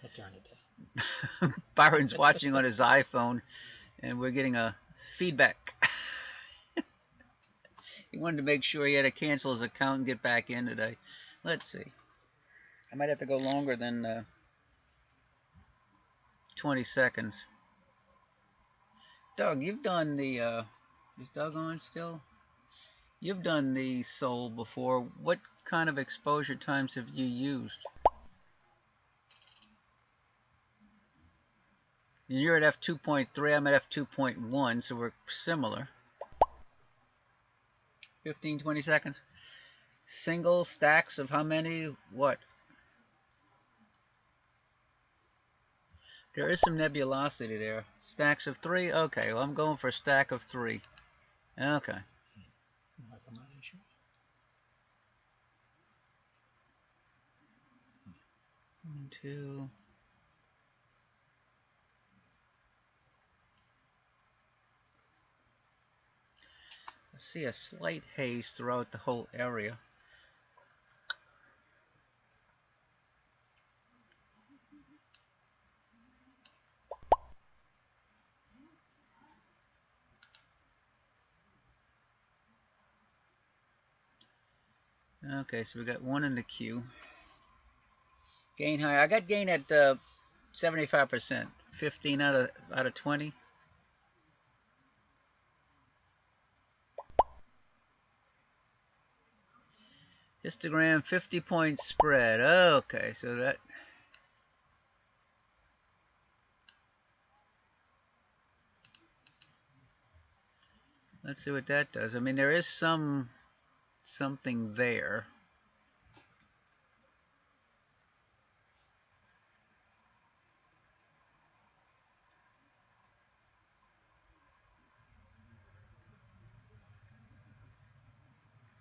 I'll turn it down. Byron's watching on his iPhone, and we're getting a feedback. He wanted to make sure he had to cancel his account and get back in today. Let's see. I might have to go longer than 20 seconds. Doug, you've done the. Is Doug on still? You've done the soul before. What kind of exposure times have you used? And you're at f2.3, I'm at f2.1, so we're similar. 15, 20 seconds. Single stacks of how many? What? There is some nebulosity there. Stacks of 3? Okay, well, I'm going for a stack of 3. Okay. 1, 2. I see a slight haze throughout the whole area. Okay, so we got one in the queue. Gain high. I got gain at 75%. 15 out of 20. Histogram 50-point spread. Okay, so that. Let's see what that does. I mean, there is something there.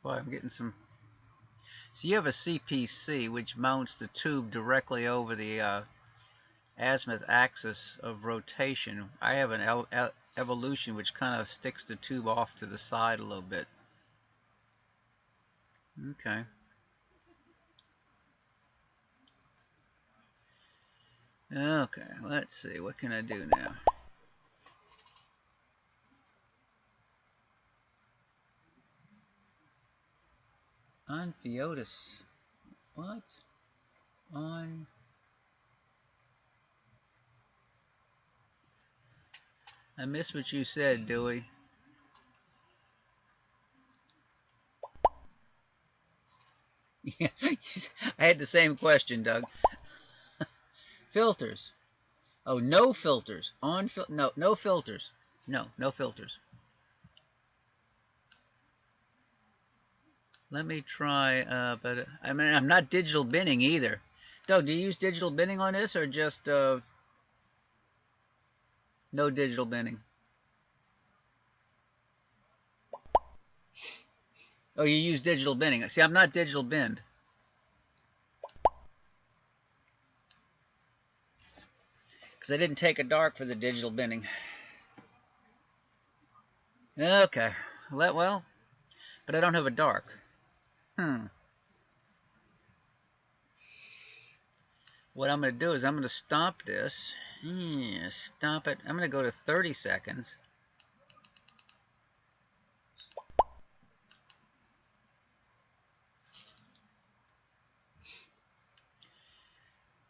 Boy, I'm getting some. So you have a CPC which mounts the tube directly over the azimuth axis of rotation. I have an evolution which kind of sticks the tube off to the side a little bit. Okay. Okay, let's see. What can I do now? On Fiotis. What? On. I missed what you said, Dewey. Yeah, I had the same question, Doug. Filters. Oh, no filters. No filters. No filters. Let me try, but I mean, I'm not digital binning either. Doug, do you use digital binning on this or just no digital binning? Oh, you use digital binning. See, I'm not digital binned. Because I didn't take a dark for the digital binning. Okay. Well, but I don't have a dark. What I'm going to do is I'm going to stop this. Yeah, stop it. I'm going to go to 30 seconds.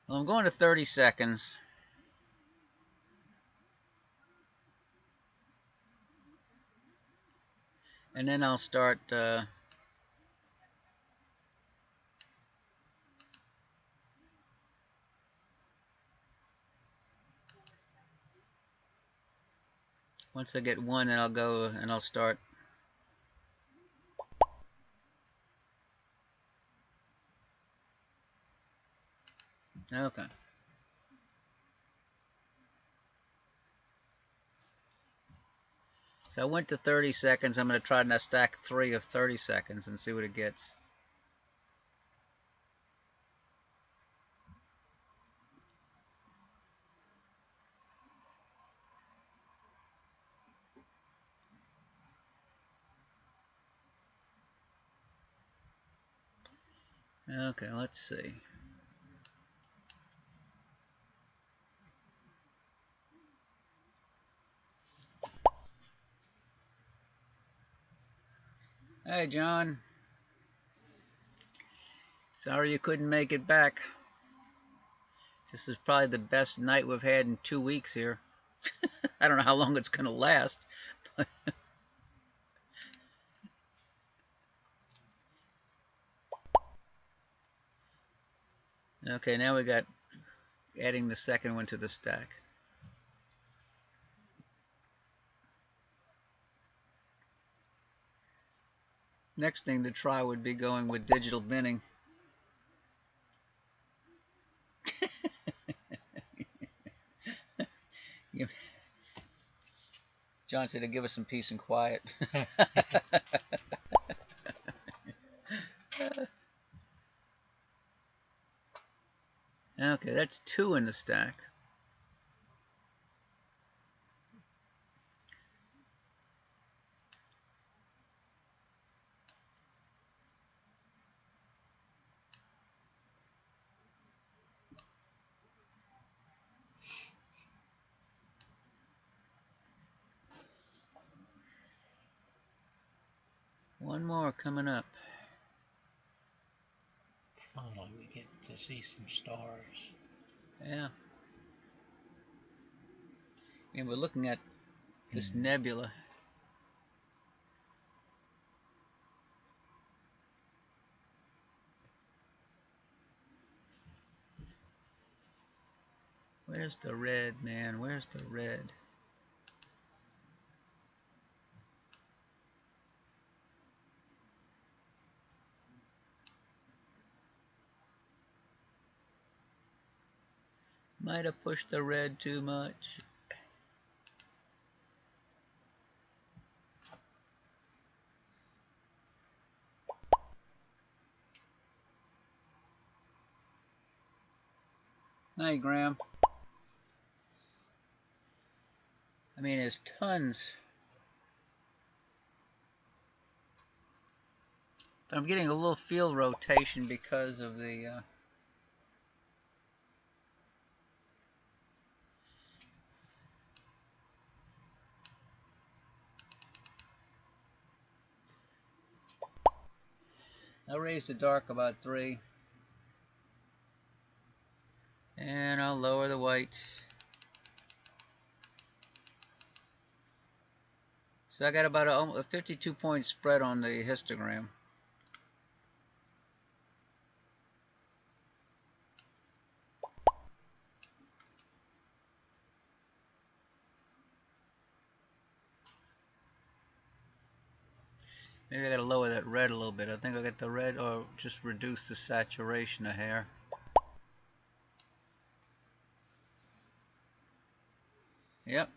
Well, I'm going to 30 seconds. And then I'll start once I get one, then I'll go and I'll start. Okay. So I went to 30 seconds. I'm going to try to stack 3 of 30 seconds and see what it gets. Okay, let's see. Hey, John. Sorry you couldn't make it back. This is probably the best night we've had in 2 weeks here. I don't know how long it's going to last. But okay, now we got adding the second one to the stack. Next thing to try would be going with digital binning. John said to give us some peace and quiet. Okay, that's 2 in the stack. One more coming up. finally we get to see some stars. Yeah. And we're looking at this nebula. Where's the red, man? Where's the red? Might have pushed the red too much. Night, Graham. I mean, there's tons. But I'm getting a little field rotation because of the... I'll raise the dark about 3. And I'll lower the white. So I got about a 52-point spread on the histogram. Maybe I gotta lower that red a little bit. I think I'll get the red, or just reduce the saturation a hair. Yep.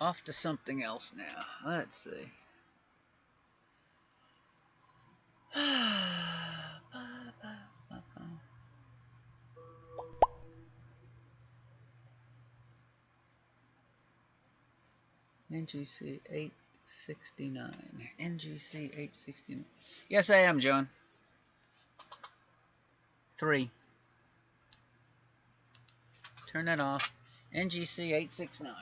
Off to something else now. Let's see. NGC 869. NGC 869. Yes, I am, John. 3. Turn that off. NGC 869.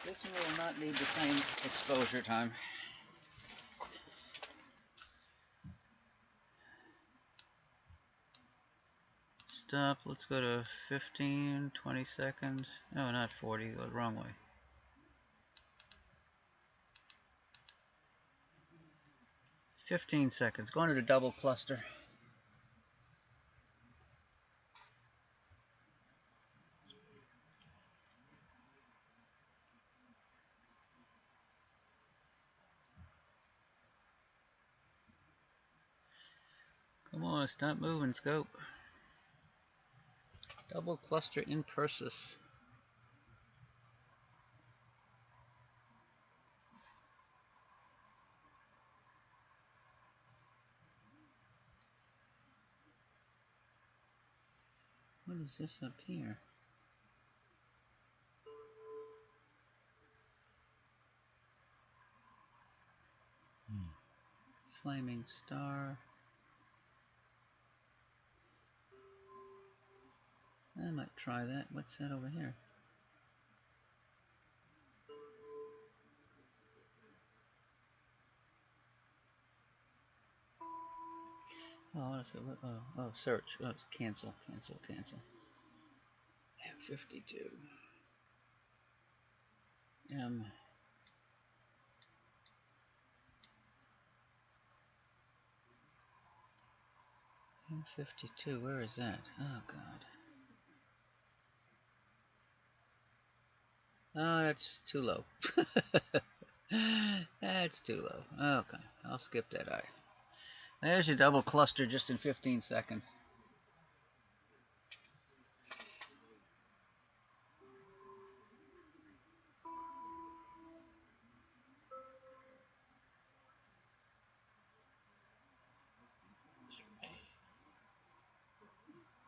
This one will not need the same exposure time. Stop. Let's go to 15, 20 seconds. No, not 40. Go the wrong way. 15 seconds. Going to the double cluster. Come on, stop moving, scope. Double cluster in Persis. What is this up here? Flaming star. I might try that. What's that over here? Oh, what's it? Oh, search. Oh, it's cancel, cancel, cancel. M52. M52. Where is that? Oh God. Oh, that's too low. That's too low. Okay, I'll skip that eye. There's your double cluster just in 15 seconds.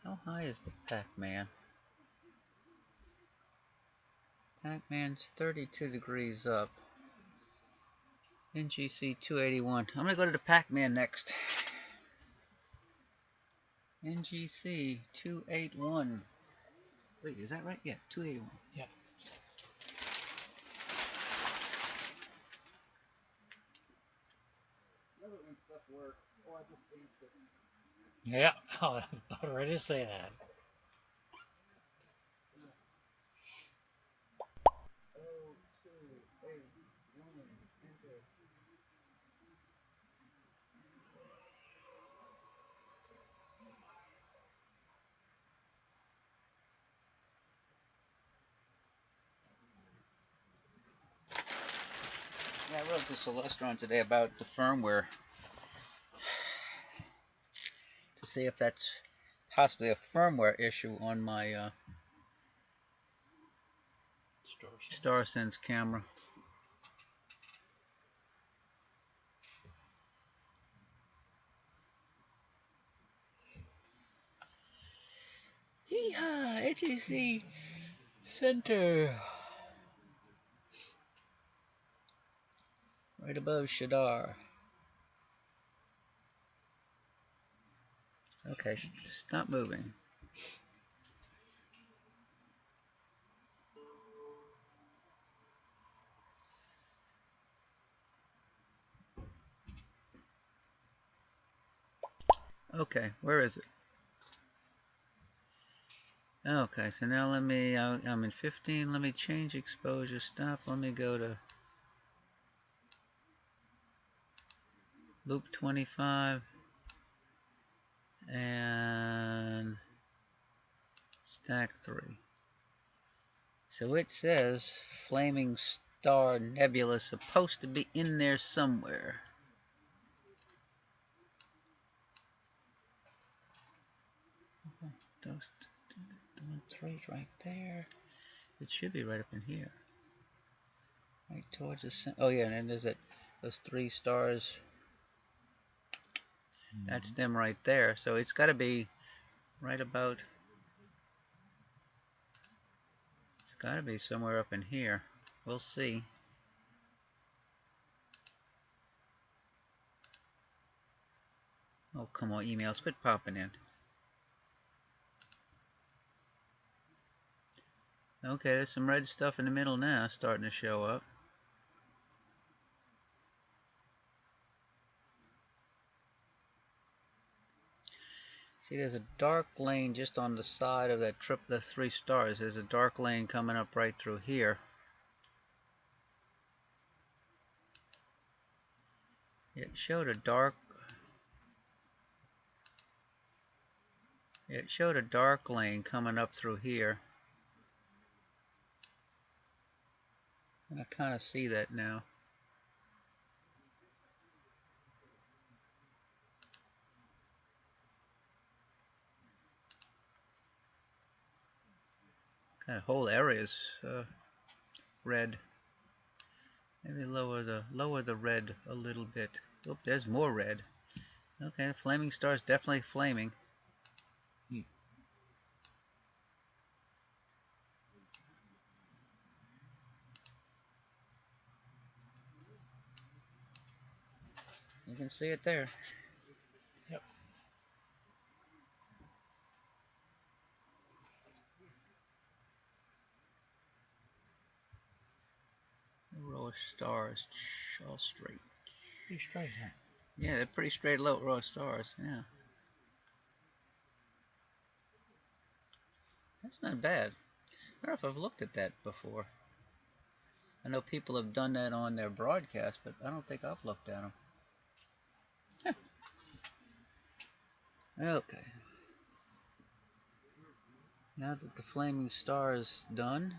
How high is the Pac-Man? Pac-Man's 32 degrees up. NGC 281. I'm going to go to the Pac-Man next. NGC 281. Wait, is that right? Yeah, 281. Yeah. Yeah, I was about ready to say that. Yeah, I wrote to Celestron today about the firmware to see if that's possibly a firmware issue on my StarSense camera. Yeehaw! HAC Center! Right above Shadar. Okay, stop moving. Okay, where is it? Okay, so now let me, I'm in 15, let me change exposure, stop, let me go to loop 25, and stack 3. So it says Flaming Star Nebula is supposed to be in there somewhere. Those 3 right there. It should be right up in here. Right towards the center. Oh yeah, and then there's those 3 stars. That's them right there. So it's got to be right about. It's got to be somewhere up in here. We'll see. Oh, come on, emails. Quit popping in. Okay, there's some red stuff in the middle now starting to show up. See, there's a dark lane just on the side of that the 3 stars. There's a dark lane coming up right through here. It showed a dark lane coming up through here. And I kind of see that now. That whole area's red. Maybe lower the red a little bit. Oop, there's more red. Okay, the flaming star's definitely flaming. You can see it there. Yep. A row of stars, all straight. Pretty straight, huh? Yeah, they're pretty straight row of stars. Yeah. That's not bad. I don't know if I've looked at that before. I know people have done that on their broadcast, but I don't think I've looked at them. Okay. Now that the flaming star is done,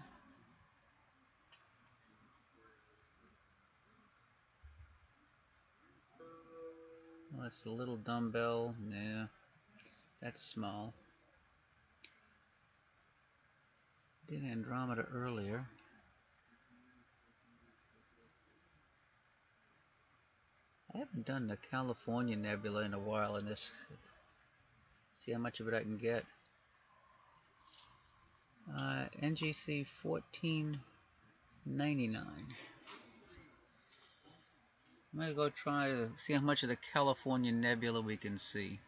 that's the little dumbbell. Yeah, that's small. Did Andromeda earlier. I haven't done the California Nebula in a while in this. See how much of it I can get. NGC 1499. I'm gonna go try to see how much of the California Nebula we can see.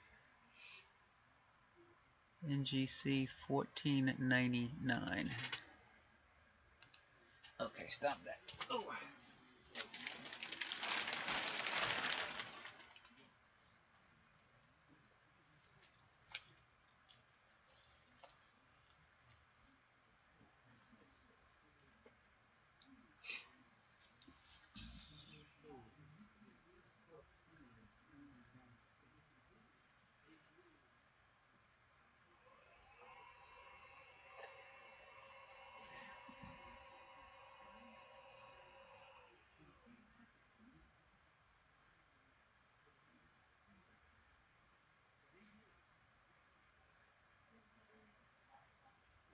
NGC 1499. Okay, stop that. Oh.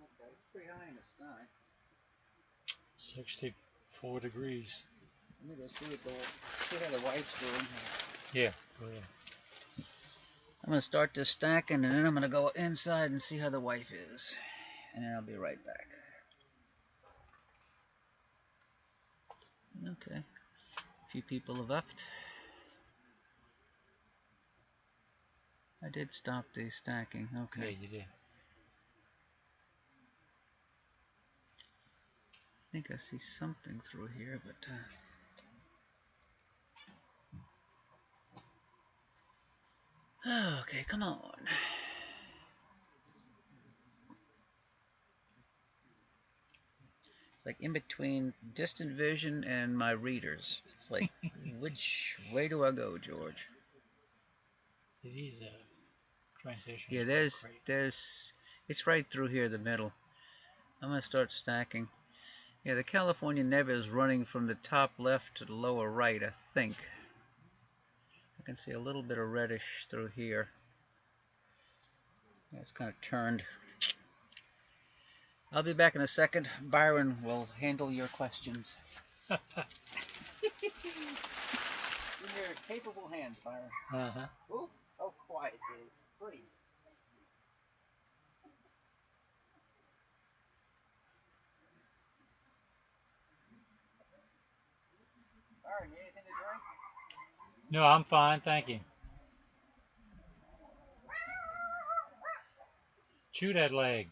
Okay, it's pretty high in the sky. 64 degrees. Let me go see how the wife's doing. Yeah, go ahead. I'm gonna start this stacking, and then I'm gonna go inside and see how the wife is, and then I'll be right back. Okay, a few people have left. I did stop the stacking. Okay. Yeah, you did. I think I see something through here, but okay, come on. It's like in between distant vision and my readers. It's like, which way do I go, George? See, these transitions. Yeah, it's right through here, the middle. I'm gonna start stacking. Yeah, the California Nebula is running from the top left to the lower right, I think. I can see a little bit of reddish through here. Yeah, it's kind of turned. I'll be back in a second. Byron will handle your questions. In your capable hands, Byron. Uh-huh. Ooh, oh, quiet, dude. Please. Byron, you anything to drink? No, I'm fine, thank you. Chew that leg.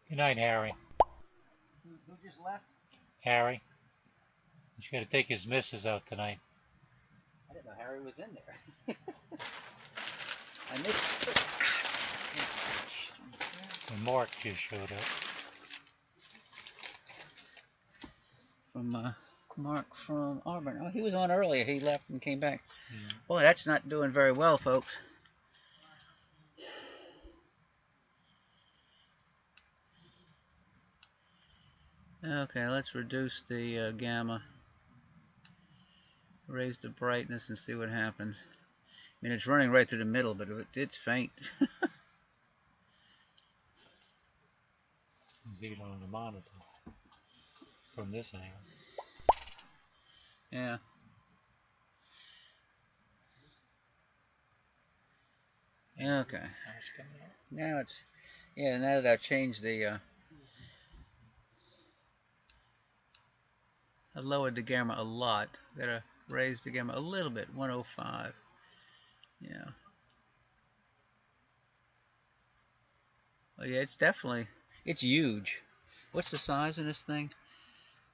Good night, Harry. Who just left? Harry. He's got to take his missus out tonight. I didn't know Harry was in there. I missed. And Mark just showed up. From Mark from Auburn. Oh, he was on earlier. He left and came back. Yeah. Boy, that's not doing very well, folks. Okay, let's reduce the gamma. Raise the brightness and see what happens. I mean, it's running right through the middle, but it's faint. He's even on the monitor from this angle. Yeah. Okay. Now it's, yeah, now that I've changed the, I lowered the gamma a lot. Gotta raise the gamma a little bit, 105. Yeah. Oh yeah, it's definitely, it's huge. What's the size of this thing?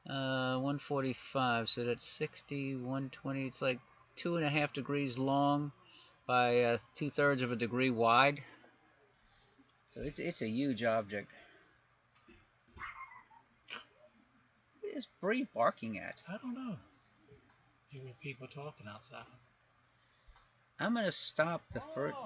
145, so that's 60, 120. It's like 2.5 degrees long by 2/3 of a degree wide. So it's a huge object. What is Bree barking at? I don't know. There were people talking outside. I'm gonna stop the first.